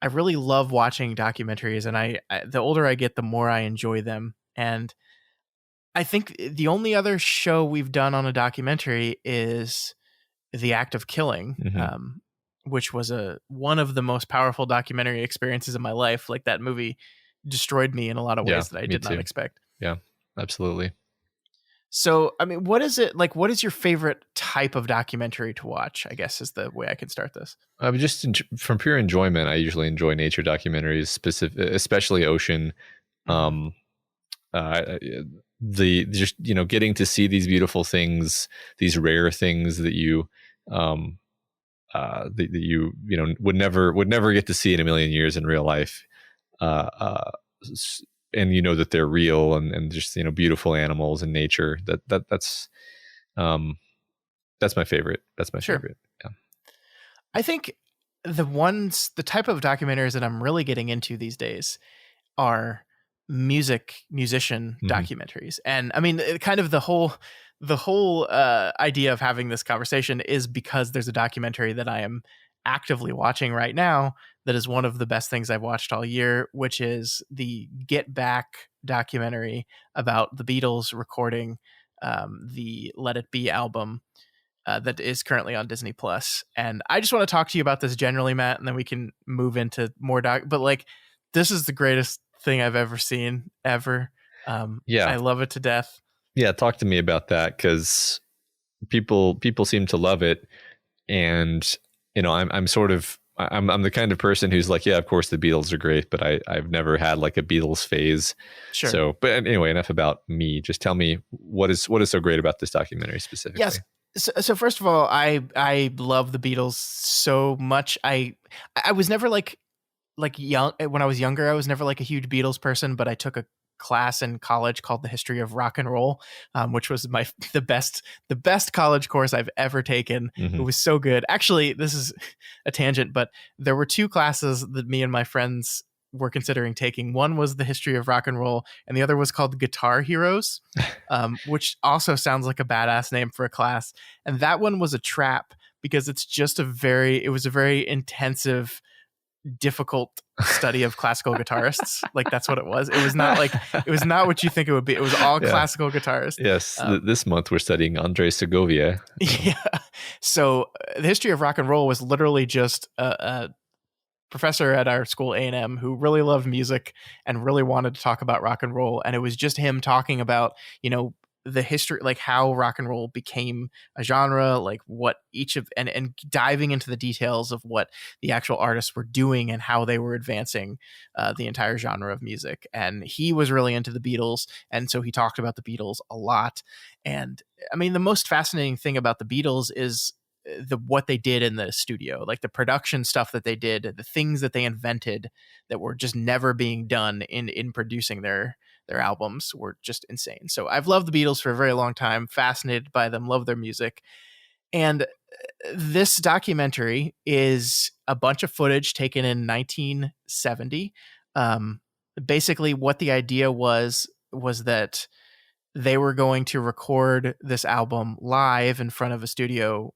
love watching documentaries, and I the older I get, the more I enjoy them. And I think the only other show we've done on a documentary is The Act of Killing, which was one of the most powerful documentary experiences of my life. Like, that movie destroyed me in a lot of ways that I did not expect. Yeah, absolutely. So, I mean, what is it like? What is your favorite type of documentary to watch? I guess is the way I can start this. From pure enjoyment, I usually enjoy nature documentaries, especially ocean. Getting to see these beautiful things, these rare things that you would never get to see in a million years in real life, and that they're real and just beautiful animals and nature. That's my favorite. That's my favorite. Yeah. I think the type of documentaries that I'm really getting into these days are musician documentaries. And I mean, kind of the whole idea of having this conversation is because there's a documentary that I am actively watching right now that is one of the best things I've watched all year, which is the Get Back documentary about the Beatles recording the Let It Be album that is currently on Disney Plus. And I just want to talk to you about this generally, Matt, and then we can move into more but like, this is the greatest thing I've ever seen ever. I love it to death. Yeah, talk to me about that, because people seem to love it, and I'm the kind of person who's like, yeah, of course the Beatles are great, but I've never had like a Beatles phase. Sure. So, but anyway, enough about me. Just tell me what is so great about this documentary specifically. Yes. So first of all, I love the Beatles so much. I was never like young when I was younger. I was never like a huge Beatles person, but I took a class in college called the History of Rock and Roll, which was the best college course I've ever taken. It was so good. Actually, this is a tangent, but there were two classes that me and my friends were considering taking. One was the History of Rock and Roll, and the other was called Guitar Heroes, which also sounds like a badass name for a class. And that one was a trap because it's just it was a very intensive, difficult study of classical guitarists. Like that's what it was. It was not what you think it would be. It was all classical guitarists. Yes. This month we're studying Andre Segovia. Yeah. So the History of Rock and Roll was literally just a professor at our school, A&M, who really loved music and really wanted to talk about rock and roll. And it was just him talking about, the history, like how rock and roll became a genre, like what each of, and diving into the details of what the actual artists were doing and how they were advancing the entire genre of music. And he was really into the Beatles. And so he talked about the Beatles a lot. And I mean, the most fascinating thing about the Beatles is what they did in the studio, like the production stuff that they did, the things that they invented that were just never being done in producing their albums were just insane. So I've loved the Beatles for a very long time, fascinated by them, love their music. And this documentary is a bunch of footage taken in 1970. Basically what the idea was that they were going to record this album live in front of a studio,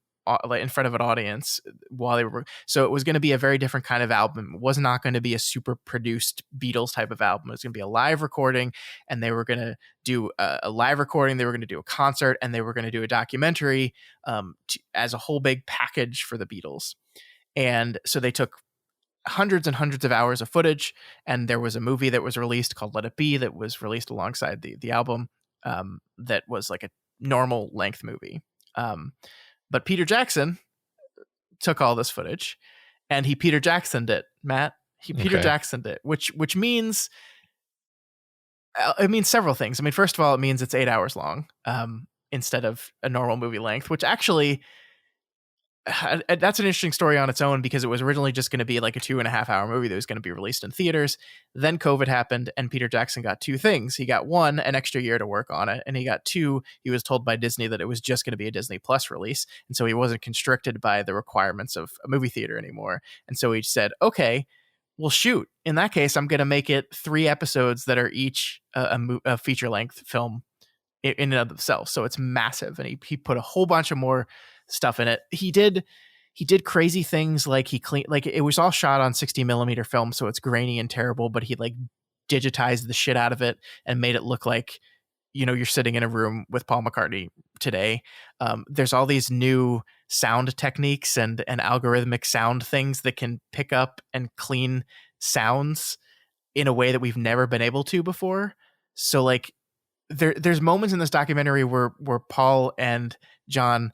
in front of an audience while they were, so it was going to be a very different kind of album. It was not going to be a super produced Beatles type of album. It was going to be a live recording, and they were going to do a live recording. They were going to do a concert, and they were going to do a documentary as a whole big package for the Beatles. And so they took hundreds and hundreds of hours of footage, and there was a movie that was released called Let It Be that was released alongside the album, that was like a normal length movie. But Peter Jackson took all this footage and he Peter Jacksoned it, Matt. He Peter Jacksoned it, which means, it means several things. I mean, first of all, it means it's 8 hours long instead of a normal movie length, which actually, that's an interesting story on its own, because it was originally just going to be like a 2.5 hour movie that was going to be released in theaters. Then COVID happened and Peter Jackson got two things. He got one, an extra year to work on it. And he got two, he was told by Disney that it was just going to be a Disney Plus release. And so he wasn't constricted by the requirements of a movie theater anymore. And so he said, okay, well, shoot, in that case, I'm going to make it 3 episodes that are each a feature length film in and of themselves. So it's massive. And he put a whole bunch of more stuff in it. He did crazy things, like he cleaned, like it was all shot on 60 millimeter film, so it's grainy and terrible, but he like digitized the shit out of it and made it look like, you're sitting in a room with Paul McCartney today. There's all these new sound techniques and algorithmic sound things that can pick up and clean sounds in a way that we've never been able to before. So like there's moments in this documentary where Paul and John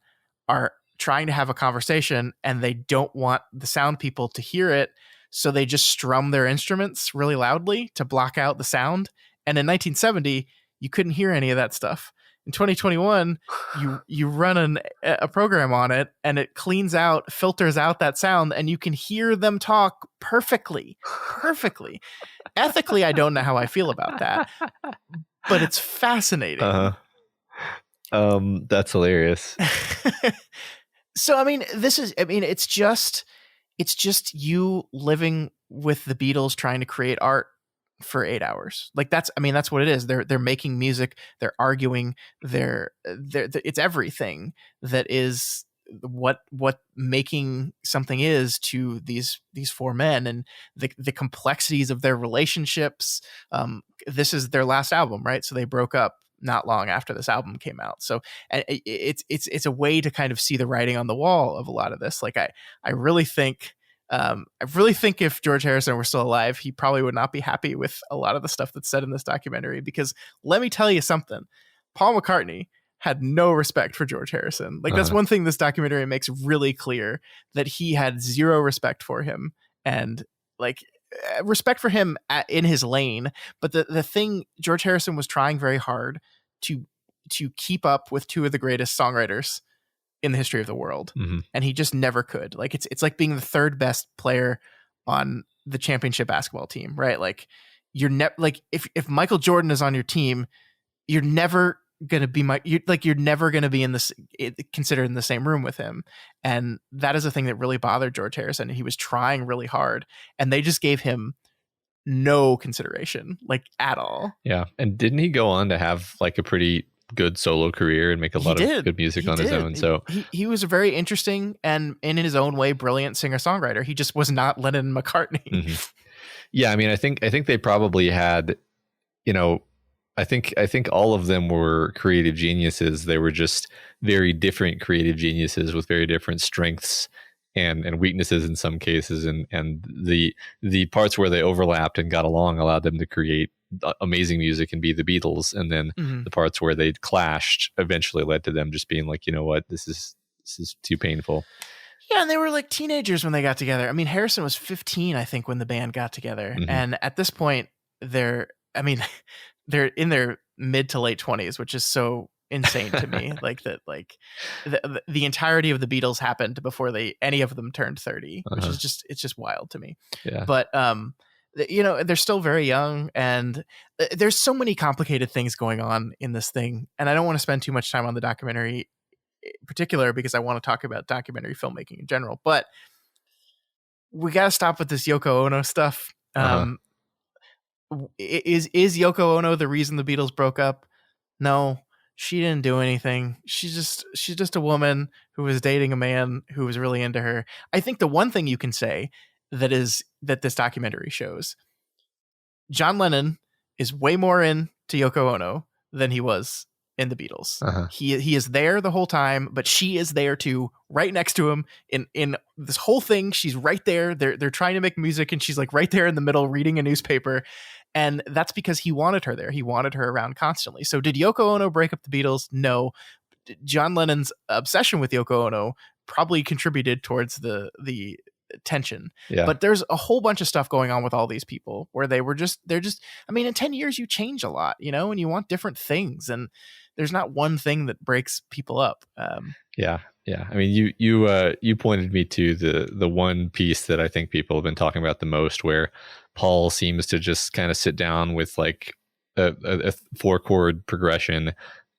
are trying to have a conversation and they don't want the sound people to hear it. So they just strum their instruments really loudly to block out the sound. And in 1970, you couldn't hear any of that stuff. In 2021, you run a program on it and it filters out that sound, and you can hear them talk perfectly. Ethically, I don't know how I feel about that, but it's fascinating. That's hilarious. So, I mean, it's just you living with the Beatles trying to create art for 8 hours. Like that's what it is. They're making music, they're arguing, it's everything that is what making something is to these 4 men, and the complexities of their relationships. This is their last album, right? So they broke up not long after this album came out. So it's a way to kind of see the writing on the wall of a lot of this. Like I really think if George Harrison were still alive, he probably would not be happy with a lot of the stuff that's said in this documentary, because let me tell you something, Paul McCartney had no respect for George Harrison. Like that's one thing this documentary makes really clear, that he had zero respect for him, and like respect for him in his lane. But the thing, George Harrison was trying very hard to keep up with 2 of the greatest songwriters in the history of the world. And he just never could. Like it's like being the 3rd best player on the championship basketball team, right? Like you're never like if Michael Jordan is on your team, you're never gonna be you're never gonna be in this considered in the same room with him, and that is a thing that really bothered George Harrison. He was trying really hard, and they just gave him no consideration, like at all. Yeah, and didn't he go on to have like a pretty good solo career and make a lot of good music on his own? So he was a very interesting and in his own way brilliant singer-songwriter. He just was not Lennon and McCartney. Mm-hmm. Yeah, I mean, I think they probably had, you know, I think all of them were creative geniuses. They were just very different creative geniuses with very different strengths and weaknesses in some cases, and the parts where they overlapped and got along allowed them to create amazing music and be the Beatles, and then the parts where they clashed eventually led to them just being like, you know what, this is too painful. Yeah, and they were like teenagers when they got together. I mean, Harrison was 15, I think, when the band got together, and at this point, they're in their mid to late 20s, which is so insane to me. Like that, like the entirety of the Beatles happened before any of them turned 30, which is just wild to me. Yeah. But you know, they're still very young, and there's so many complicated things going on in this thing, and I don't want to spend too much time on the documentary in particular because I want to talk about documentary filmmaking in general. But we got to stop with this Yoko Ono stuff. Is Yoko Ono the reason the Beatles broke up? No, she didn't do anything. She's just a woman who was dating a man who was really into her. I think the one thing you can say that this documentary shows, John Lennon is way more into Yoko Ono than he was in the Beatles. He is there the whole time, but she is there too, right next to him in this whole thing. She's right there. They're trying to make music, and she's like right there in the middle reading a newspaper. And that's because he wanted her there. He wanted her around constantly. So did Yoko Ono break up the Beatles? No. John Lennon's obsession with Yoko Ono probably contributed towards the tension. Yeah. But there's a whole bunch of stuff going on with all these people where they're just, I mean, in 10 years you change a lot, you know, and you want different things, and there's not one thing that breaks people up. Yeah. I mean, you pointed me to the one piece that I think people have been talking about the most, where Paul seems to just kind of sit down with like a 4-chord progression,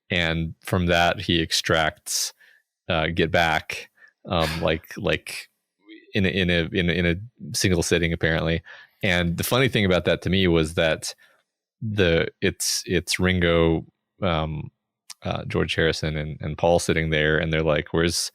and from that he extracts "Get Back," like in a single sitting apparently. And the funny thing about that to me was that it's Ringo, George Harrison and Paul sitting there, and they're like, where's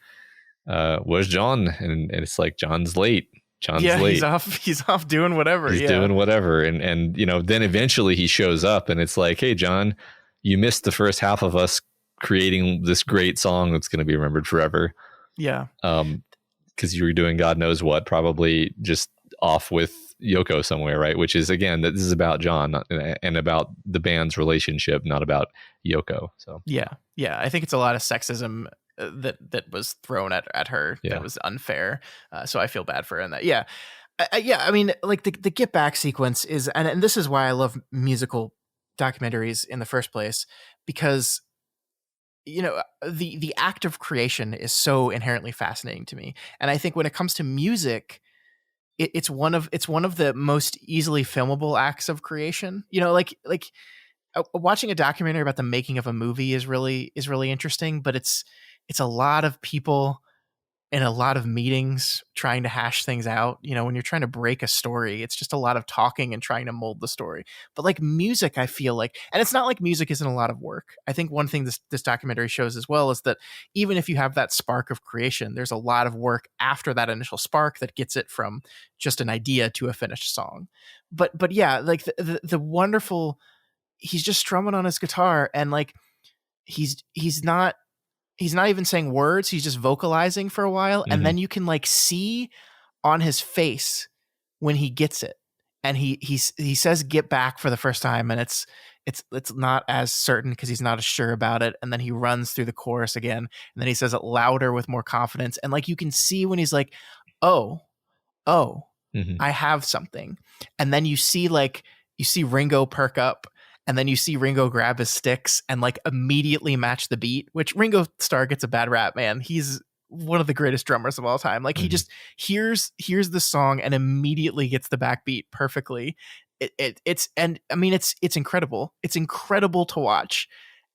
John? And it's like, John's late. He's off doing whatever. He's doing whatever. And, you know, then eventually he shows up, and it's like, hey, John, you missed the first half of us creating this great song that's going to be remembered forever. Yeah. Because you were doing God knows what, probably just off with Yoko somewhere, right? Which is, again, that this is about John and about the band's relationship, not about Yoko. So yeah, I think it's a lot of sexism that was thrown at her that was unfair. So I feel bad for her in that. Yeah, I mean, like the Get Back sequence is, and this is why I love musical documentaries in the first place, because, you know, the act of creation is so inherently fascinating to me, and I think when it comes to music, it's one of the most easily filmable acts of creation. You know, like watching a documentary about the making of a movie is really interesting, but it's a lot of people in a lot of meetings trying to hash things out. You know, when you're trying to break a story, it's just a lot of talking and trying to mold the story. But like music, I feel like, and it's not like music isn't a lot of work. I think one thing this documentary shows as well is that even if you have that spark of creation, there's a lot of work after that initial spark that gets it from just an idea to a finished song. But yeah, like the wonderful, he's just strumming on his guitar, and like he's not even saying words. He's just vocalizing for a while. And then you can like see on his face when he gets it. And he says "Get Back" for the first time. And it's not as certain because he's not as sure about it. And then he runs through the chorus again. And then he says it louder with more confidence. And like, you can see when he's like, oh, I have something. And then you see Ringo perk up. And then you see Ringo grab his sticks and like immediately match the beat, which Ringo Starr gets a bad rap, man. He's one of the greatest drummers of all time. Like he just hears the song and immediately gets the backbeat perfectly. it's, and I mean, it's incredible. It's incredible to watch.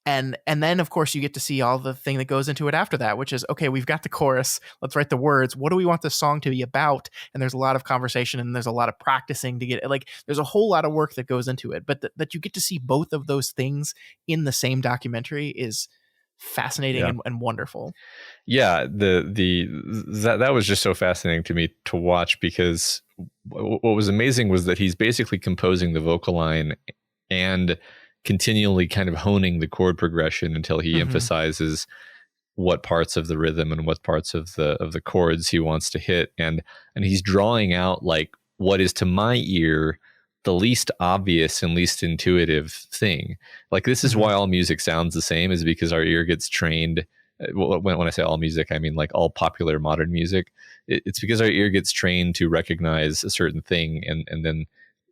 And then of course you get to see all the thing that goes into it after that, which is, okay, we've got the chorus, let's write the words. What do we want this song to be about? And there's a lot of conversation and there's a lot of practicing to get it. Like there's a whole lot of work that goes into it, but that you get to see both of those things in the same documentary is fascinating and wonderful. Yeah, that was just so fascinating to me to watch, because what was amazing was that he's basically composing the vocal line and continually kind of honing the chord progression until he emphasizes what parts of the rhythm and what parts of the chords he wants to hit, and he's drawing out like what is to my ear the least obvious and least intuitive thing. Like this is why all music sounds the same, is because our ear gets trained. When I say all music, I mean like all popular modern music. It's because our ear gets trained to recognize a certain thing, and then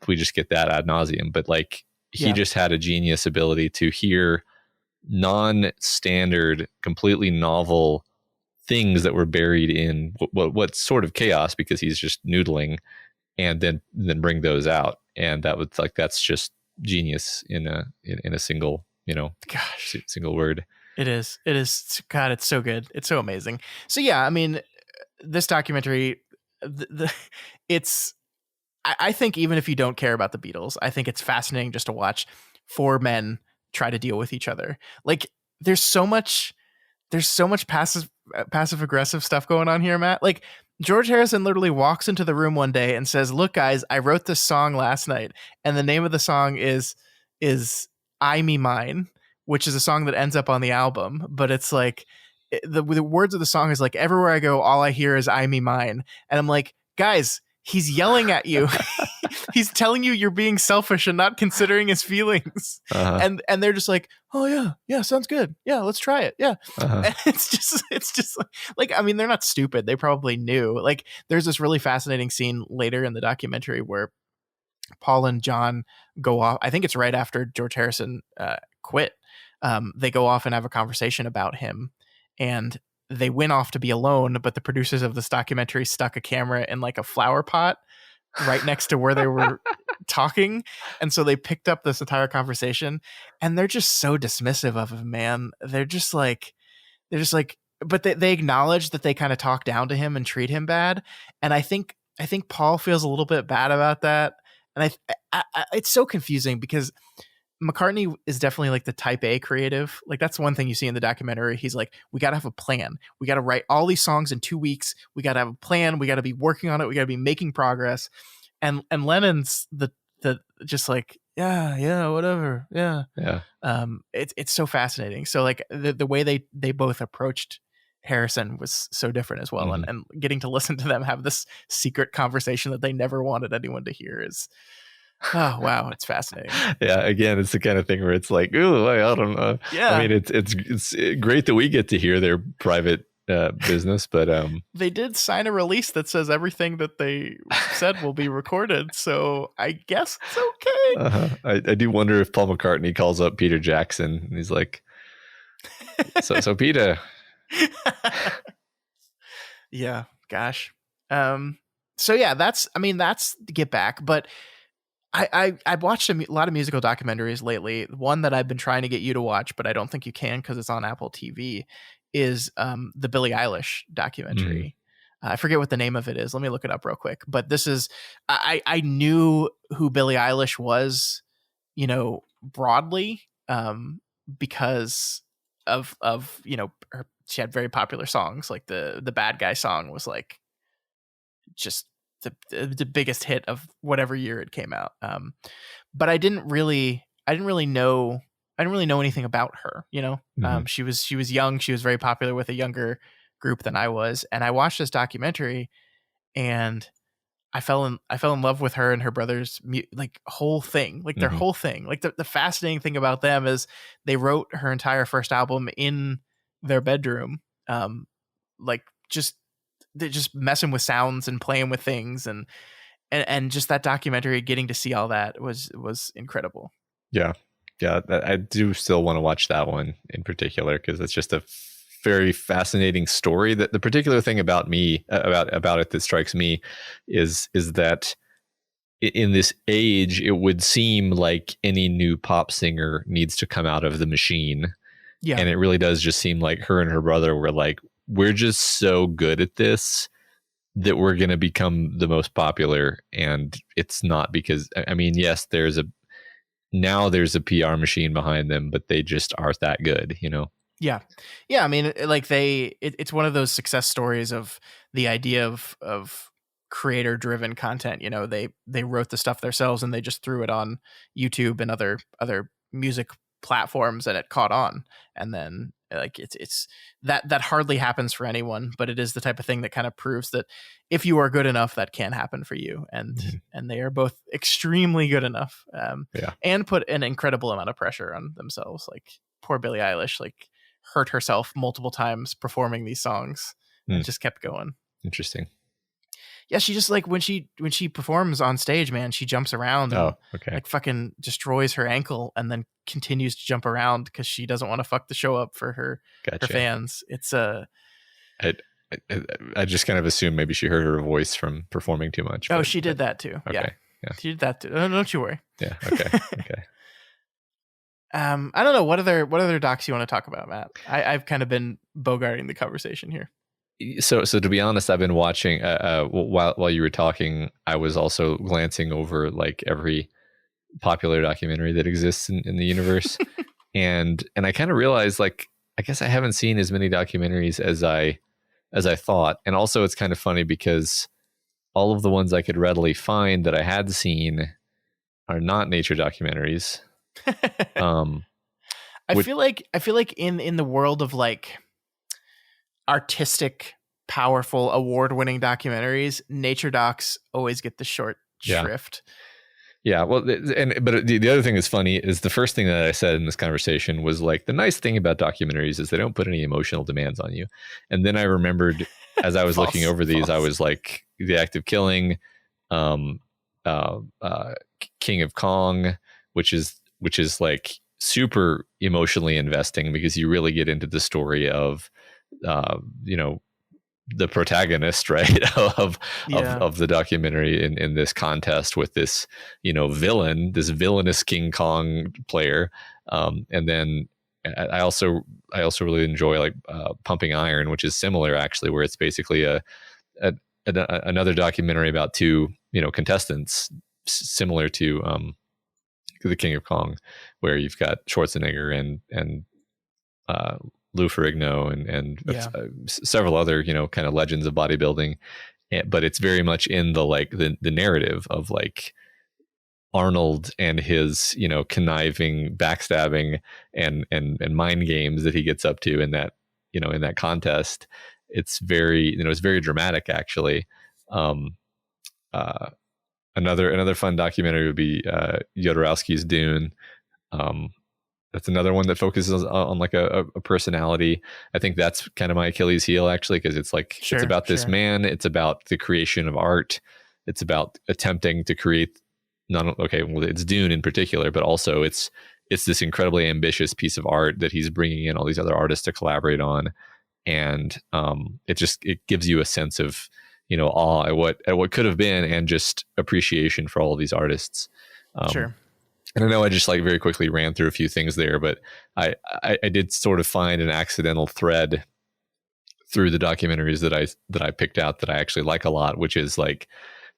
we just get that ad nauseum. But like he just had a genius ability to hear non-standard, completely novel things that were buried in what sort of chaos, because he's just noodling, and then bring those out. And that was like, that's just genius in a single, single word. It is. God, it's so good. It's so amazing. So yeah, I mean, this documentary, I think even if you don't care about the Beatles, I think it's fascinating just to watch four men try to deal with each other. Like there's so much passive aggressive stuff going on here, Matt. Like George Harrison literally walks into the room one day and says, "Look, guys, I wrote this song last night, and the name of the song is I Me Mine," which is a song that ends up on the album. But it's like the words of the song is like, "Everywhere I go, all I hear is I Me Mine," and I'm like, guys, he's yelling at you. He's telling you you're being selfish and not considering his feelings. And they're just like, "Oh yeah, sounds good. Yeah, let's try it. Yeah." And it's just like, I mean, they're not stupid. They probably knew. Like there's this really fascinating scene later in the documentary where Paul and John go off. I think it's right after George Harrison quit. They go off and have a conversation about him, and they went off to be alone, but the producers of this documentary stuck a camera in like a flower pot right next to where they were talking. And so they picked up this entire conversation, and they're just so dismissive of him, man. They're just like, but they acknowledge that they kind of talk down to him and treat him bad. And I think Paul feels a little bit bad about that. And I it's so confusing because McCartney is definitely like the type A creative. Like that's one thing you see in the documentary. He's like, we got to have a plan. We got to write all these songs in 2 weeks. We got to have a plan. We got to be working on it. We got to be making progress. And Lennon's the just like, yeah, whatever. Yeah. It's so fascinating. So like the way they both approached Harrison was so different as well. And getting to listen to them have this secret conversation that they never wanted anyone to hear is, oh wow, it's fascinating. Yeah, again, it's the kind of thing where it's like, ooh, I don't know. Yeah, I mean, it's great that we get to hear their private business, but they did sign a release that says everything that they said will be recorded, so I guess it's okay. I do wonder if Paul McCartney calls up Peter Jackson and he's like, so Peter. Yeah, gosh. So yeah, that's Get Back, but I've watched a lot of musical documentaries lately. One that I've been trying to get you to watch, but I don't think you can because it's on Apple TV, is the Billie Eilish documentary. I forget what the name of it is. Let me look it up real quick. But this is, I knew who Billie Eilish was, broadly, because of she had very popular songs. Like the Bad Guy song was like just the biggest hit of whatever year it came out. But I didn't really know anything about her. She was young. She was very popular with a younger group than I was. And I watched this documentary and I fell in love with her and her brother's whole thing, like their whole thing. Like the fascinating thing about them is they wrote her entire first album in their bedroom. They're just messing with sounds and playing with things, and just that documentary, getting to see all that was incredible. Yeah. I do still want to watch that one in particular because it's just a very fascinating story. That the particular thing about it that strikes me is that in this age, it would seem like any new pop singer needs to come out of the machine. Yeah. And it really does just seem like her and her brother were like, we're just so good at this that we're going to become the most popular. And it's not because, I mean, yes, there's a PR machine behind them, but they just aren't that good, you know? Yeah. Yeah. I mean, like it's one of those success stories of the idea of creator driven content. You know, they wrote the stuff themselves and they just threw it on YouTube and other music platforms, and it caught on. And then like it's that hardly happens for anyone, but it is the type of thing that kind of proves that if you are good enough, that can happen for you. And they are both extremely good enough, and put an incredible amount of pressure on themselves. Like poor Billie Eilish, like hurt herself multiple times performing these songs and just kept going. Interesting. Yeah, she just like when she performs on stage, man, she jumps around and like fucking destroys her ankle and then continues to jump around because she doesn't want to fuck the show up for her fans. It's I just kind of assumed maybe she heard her voice from performing too much. Oh, she did that too. Okay. Yeah, she did that too. Oh, don't you worry. Yeah. Okay. Okay. I don't know what other docs you want to talk about, Matt. I've kind of been bogarting the conversation here. So to be honest, I've been watching while you were talking. I was also glancing over like every popular documentary that exists in the universe, and I kind of realized like I guess I haven't seen as many documentaries as I thought. And also, it's kind of funny because all of the ones I could readily find that I had seen are not nature documentaries. I feel like in the world of like artistic, powerful, award-winning documentaries, nature docs always get the short shrift. Yeah, well, but the other thing that's funny is the first thing that I said in this conversation was like, the nice thing about documentaries is they don't put any emotional demands on you. And then I remembered as I was looking over these, I was like, The Act of Killing, King of Kong, which is like super emotionally investing because you really get into the story of the protagonist, right, of the documentary in this contest with this this villainous King Kong player, and then I also really enjoy like Pumping Iron, which is similar actually, where it's basically another documentary about two contestants similar to the King of Kong, where you've got Schwarzenegger and Lou Ferrigno and several other kind of legends of bodybuilding, but it's very much in the like the narrative of like Arnold and his conniving, backstabbing and mind games that he gets up to in that in that contest. It's very it's very dramatic actually. Another fun documentary would be Jodorowsky's Dune. That's another one that focuses on like a personality. I think that's kind of my Achilles heel actually, because it's like it's about this man. It's about the creation of art. It's about attempting to create it's Dune in particular, but also it's this incredibly ambitious piece of art that he's bringing in all these other artists to collaborate on, and it gives you a sense of awe at what could have been and just appreciation for all of these artists. And I know I just like very quickly ran through a few things there, but I did sort of find an accidental thread through the documentaries that I picked out that I actually like a lot, which is like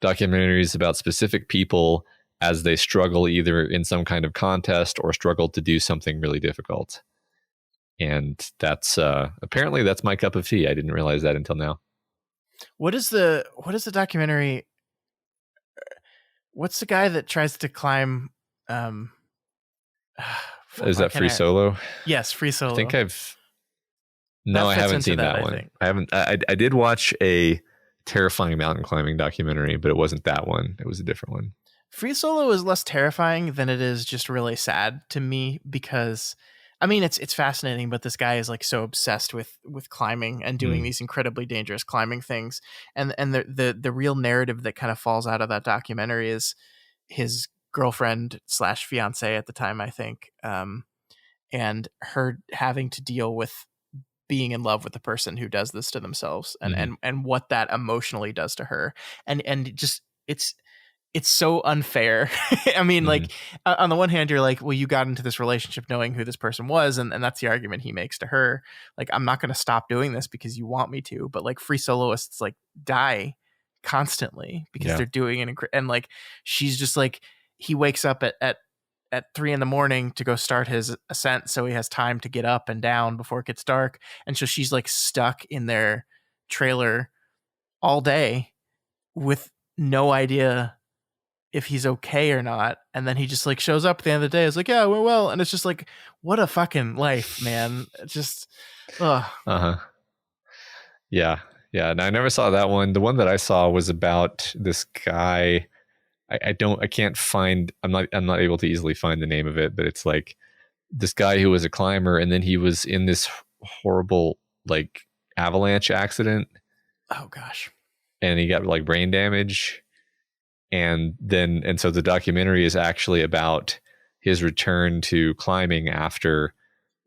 documentaries about specific people as they struggle either in some kind of contest or struggle to do something really difficult. And that's apparently that's my cup of tea. I didn't realize that until now. What is the documentary? What's the guy that tries to climb? Is that Free Solo? Yes, Free Solo. I think I haven't seen that one. I haven't. I did watch a terrifying mountain climbing documentary, but it wasn't that one. It was a different one. Free Solo is less terrifying than it is just really sad to me, because I mean it's fascinating, but this guy is like so obsessed with climbing and doing these incredibly dangerous climbing things, and the real narrative that kind of falls out of that documentary is his girlfriend / fiance at the time, I think, and her having to deal with being in love with the person who does this to themselves, and what that emotionally does to her, and just it's so unfair. I mean, like on the one hand, you're like, well, you got into this relationship knowing who this person was, and that's the argument he makes to her. Like, I'm not going to stop doing this because you want me to, but like free soloists like die constantly because they're doing it, and like she's just like, he wakes up at 3 a.m. to go start his ascent, so he has time to get up and down before it gets dark, and so she's like stuck in their trailer all day with no idea if he's okay or not, and then he just like shows up at the end of the day. It's like, yeah, we're well, and it's just like, what a fucking life, man. It's just, yeah. And I never saw that one. The one that I saw was about this guy. I can't find. I'm not able to easily find the name of it, but it's like this guy who was a climber, and then he was in this horrible like avalanche accident. Oh gosh. And he got like brain damage. And so the documentary is actually about his return to climbing after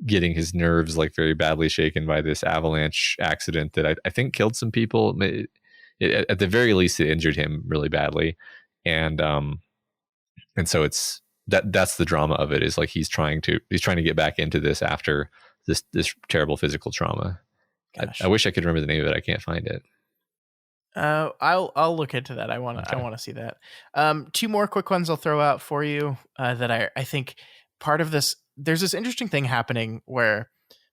getting his nerves like very badly shaken by this avalanche accident that I think killed some people. At the very least, it injured him really badly. And so it's that's the drama of it, is like he's trying to get back into this after this terrible physical trauma. I wish I could remember the name of it. I can't find it. I'll look into that. I want to see that. 2 more quick ones I'll throw out for you that I think part of this, there's this interesting thing happening where,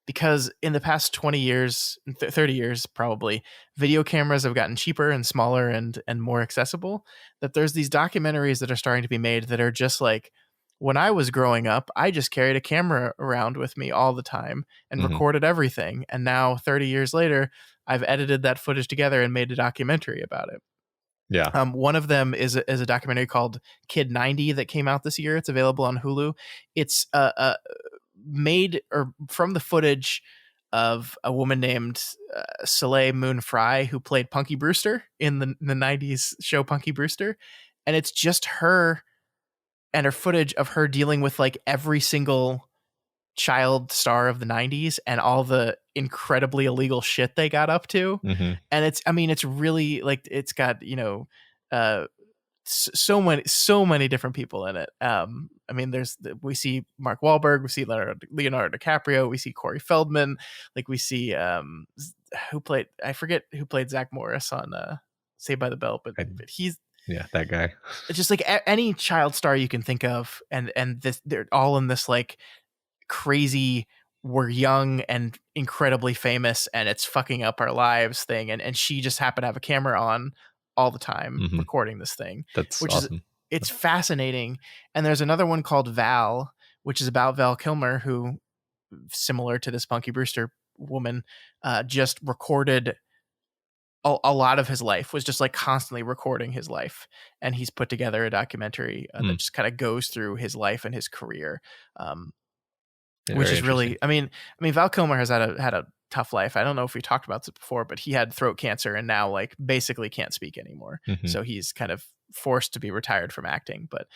because in the past 20 years, 30 years probably, video cameras have gotten cheaper and smaller and more accessible, that there's these documentaries that are starting to be made that are just like, when I was growing up, I just carried a camera around with me all the time and recorded everything. And now 30 years later, I've edited that footage together and made a documentary about it. Yeah. One of them is a documentary called Kid 90 that came out this year. It's available on Hulu. It's made or from the footage of a woman named Soleil Moon Frye, who played Punky Brewster in the 90s show Punky Brewster. And it's just her and her footage of her dealing with like every single child star of the 90s and all the incredibly illegal shit they got up to. And it's really like, it's got, so many different people in it. We see Mark Wahlberg, we see Leonardo DiCaprio, we see Corey Feldman, like we see I forget who played Zach Morris on Saved by the Bell, but he's that guy. It's just like any child star you can think of, and this, they're all in this like crazy, we're young and incredibly famous and it's fucking up our lives thing, and she just happened to have a camera on all the time recording this thing. That's which awesome. It's fascinating. And there's another one called Val, which is about Val Kilmer, who, similar to this Punky Brewster woman, just recorded a lot of his life, was just like constantly recording his life, and he's put together a documentary that just kind of goes through his life and his career, which is really, I mean Val Kilmer has had a tough life. I don't know if we talked about this before, but he had throat cancer and now like basically can't speak anymore. So he's kind of forced to be retired from acting. But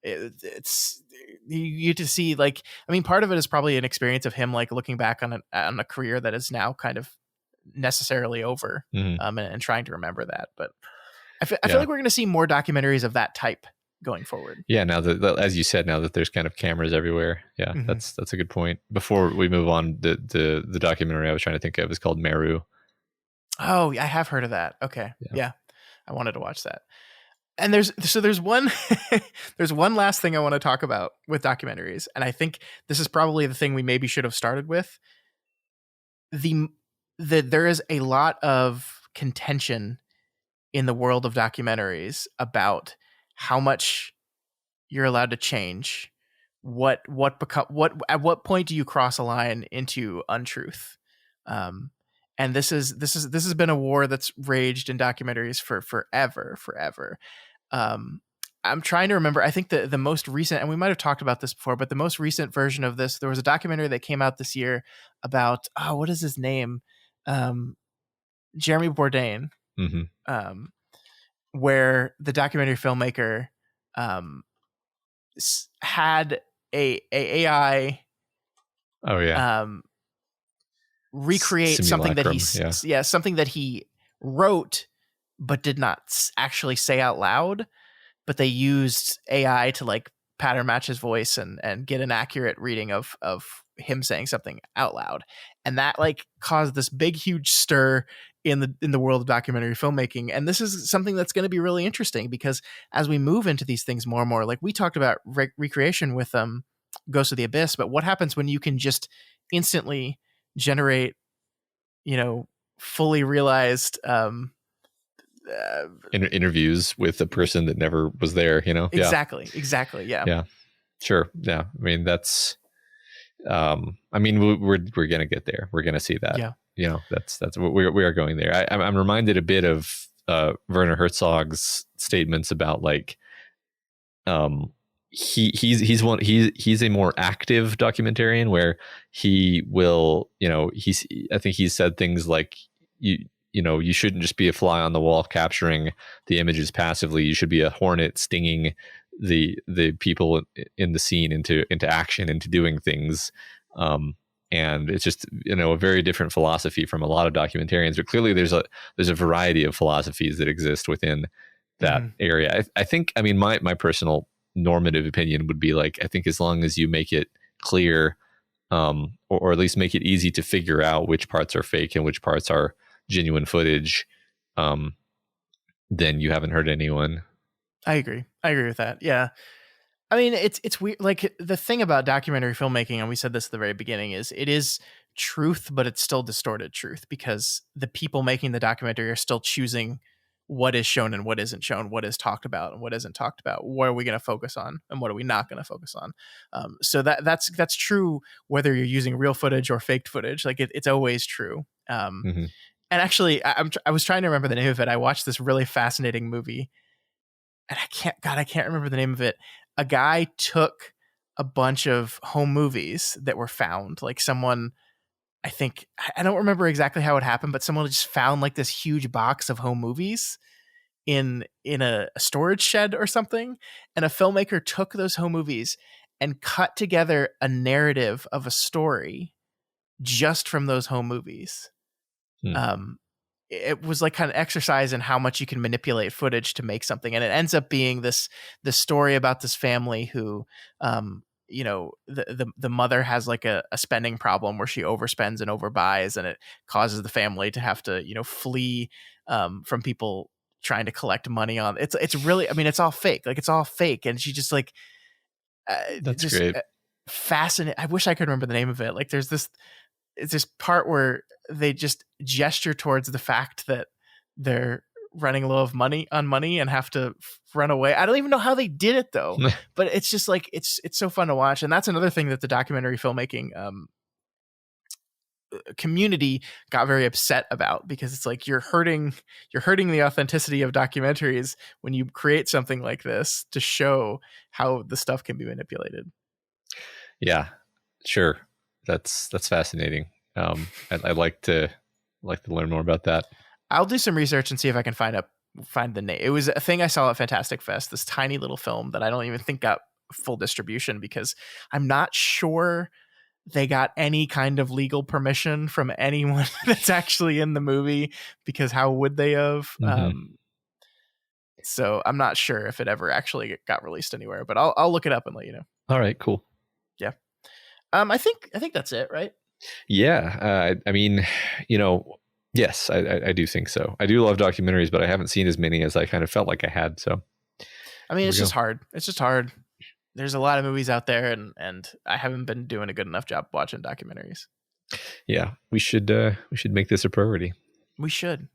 it's, you get to see, like, I mean, part of it is probably an experience of him like looking back on a career that is now kind of necessarily over, and trying to remember that. But I feel like we're going to see more documentaries of that type going forward. Yeah, now that, as you said, now that there's kind of cameras everywhere. Yeah, that's a good point. Before we move on, the documentary I was trying to think of is called Meru. Oh, I have heard of that. Okay. Yeah. I wanted to watch that. And there's one there's one last thing I want to talk about with documentaries, and I think this is probably the thing we maybe should have started with. There is a lot of contention in the world of documentaries about how much you're allowed to change, at what point do you cross a line into untruth? And this has been a war that's raged in documentaries for forever. I'm trying to remember. I think the most recent, and we might have talked about this before, but the most recent version of this, there was a documentary that came out this year about, what is his name? Jeremy Bourdain. Where the documentary filmmaker had a AI recreate something that he wrote but did not actually say out loud. but they used AI to like pattern match his voice and get an accurate reading of him saying something out loud. And that like caused this big, huge stir in the world of documentary filmmaking. And this is something that's going to be really interesting, because as we move into these things more and more, like we talked about recreation with Ghost of the Abyss, but what happens when you can just instantly generate, fully realized interviews with a person that never was there, Exactly. Yeah. Sure. Yeah. I mean, that's we're gonna get there. We're gonna see that. Yeah. That's what we are going there. I'm reminded a bit of Werner Herzog's statements about like he's a more active documentarian, where he will, I think he said things like you shouldn't just be a fly on the wall capturing the images passively. You should be a hornet stinging the people in the scene into action, into doing things. And it's just, a very different philosophy from a lot of documentarians, but clearly there's a variety of philosophies that exist within that area. I think, my personal normative opinion would be like, I think as long as you make it clear, or at least make it easy to figure out which parts are fake and which parts are genuine footage, then you haven't hurt anyone. I agree with that. Yeah. It's weird. Like the thing about documentary filmmaking, and we said this at the very beginning, is it is truth, but it's still distorted truth, because the people making the documentary are still choosing what is shown and what isn't shown, what is talked about and what isn't talked about, what are we going to focus on and what are we not going to focus on. So that's true whether you're using real footage or faked footage. Like it's always true. And actually, I was trying to remember the name of it. I watched this really fascinating movie, and I can't remember the name of it. A guy took a bunch of home movies that were found. Like someone, I don't remember exactly how it happened, but someone just found like this huge box of home movies in a storage shed or something. And a filmmaker took those home movies and cut together a narrative of a story just from those home movies. It was like kind of exercise in how much you can manipulate footage to make something. And it ends up being this story about this family who, the mother has like a spending problem where she overspends and overbuys, and it causes the family to have to, flee from people trying to collect money on. It's really, it's all fake. Like it's all fake. And she just like, that's just great. Fascinating. I wish I could remember the name of it. Like there's this part where they just gesture towards the fact that they're running low of money and have to run away. I don't even know how they did it though, but it's just like, it's so fun to watch. And that's another thing that the documentary filmmaking community got very upset about, because it's like, you're hurting the authenticity of documentaries when you create something like this to show how the stuff can be manipulated. Yeah, sure. That's fascinating. I'd like to learn more about that. I'll do some research and see if I can find the name. It was a thing I saw at Fantastic Fest, this tiny little film that I don't even think got full distribution, because I'm not sure they got any kind of legal permission from anyone that's actually in the movie, because how would they have? So I'm not sure if it ever actually got released anywhere, but I'll look it up and let you know. All right, cool. Yeah. I think that's it, right? Yeah. Yes, I do think so. I do love documentaries, but I haven't seen as many as I kind of felt like I had. So, it's just hard. It's just hard. There's a lot of movies out there, and I haven't been doing a good enough job watching documentaries. Yeah, we should make this a priority. We should.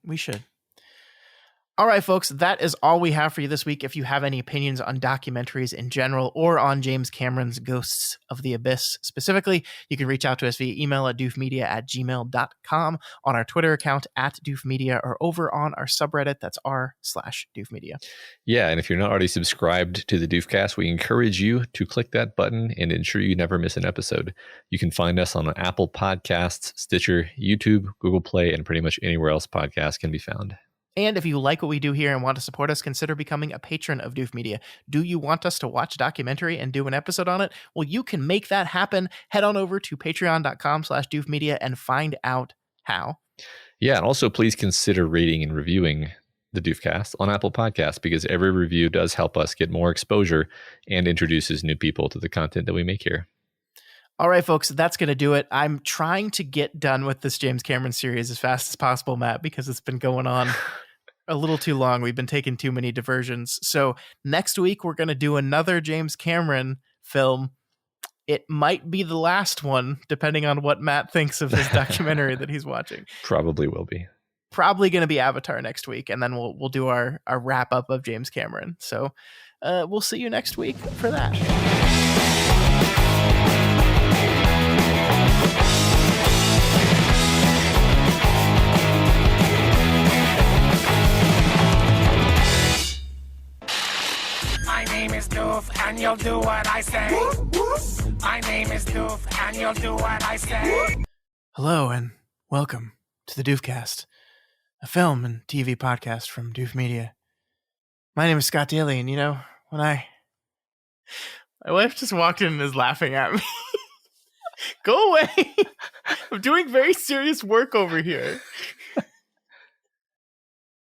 All right, folks, that is all we have for you this week. If you have any opinions on documentaries in general, or on James Cameron's Ghosts of the Abyss specifically, you can reach out to us via email at doofmedia@gmail.com, on our Twitter account @doofmedia, or over on our subreddit, that's r/doofmedia. Yeah, and if you're not already subscribed to the Doofcast, we encourage you to click that button and ensure you never miss an episode. You can find us on Apple Podcasts, Stitcher, YouTube, Google Play, and pretty much anywhere else podcasts can be found. And if you like what we do here and want to support us, consider becoming a patron of Doof Media. Do you want us to watch a documentary and do an episode on it? Well, you can make that happen. Head on over to patreon.com/doofmedia and find out how. Yeah, and also please consider rating and reviewing the Doofcast on Apple Podcasts, because every review does help us get more exposure and introduces new people to the content that we make here. All right, folks, that's going to do it. I'm trying to get done with this James Cameron series as fast as possible, Matt, because it's been going on a little too long. We've been taking too many diversions. So next week, we're going to do another James Cameron film. It might be the last one, depending on what Matt thinks of his documentary that he's watching. Probably will be. Probably going to be Avatar next week, and then we'll do our wrap up of James Cameron. So we'll see you next week for that. My name is Doof, and you'll do what I say. My name is Doof, and you'll do what I say. Hello, and welcome to the Doofcast, a film and TV podcast from Doof Media. My name is Scott Daly, and when my wife just walked in and is laughing at me. Go away. I'm doing very serious work over here.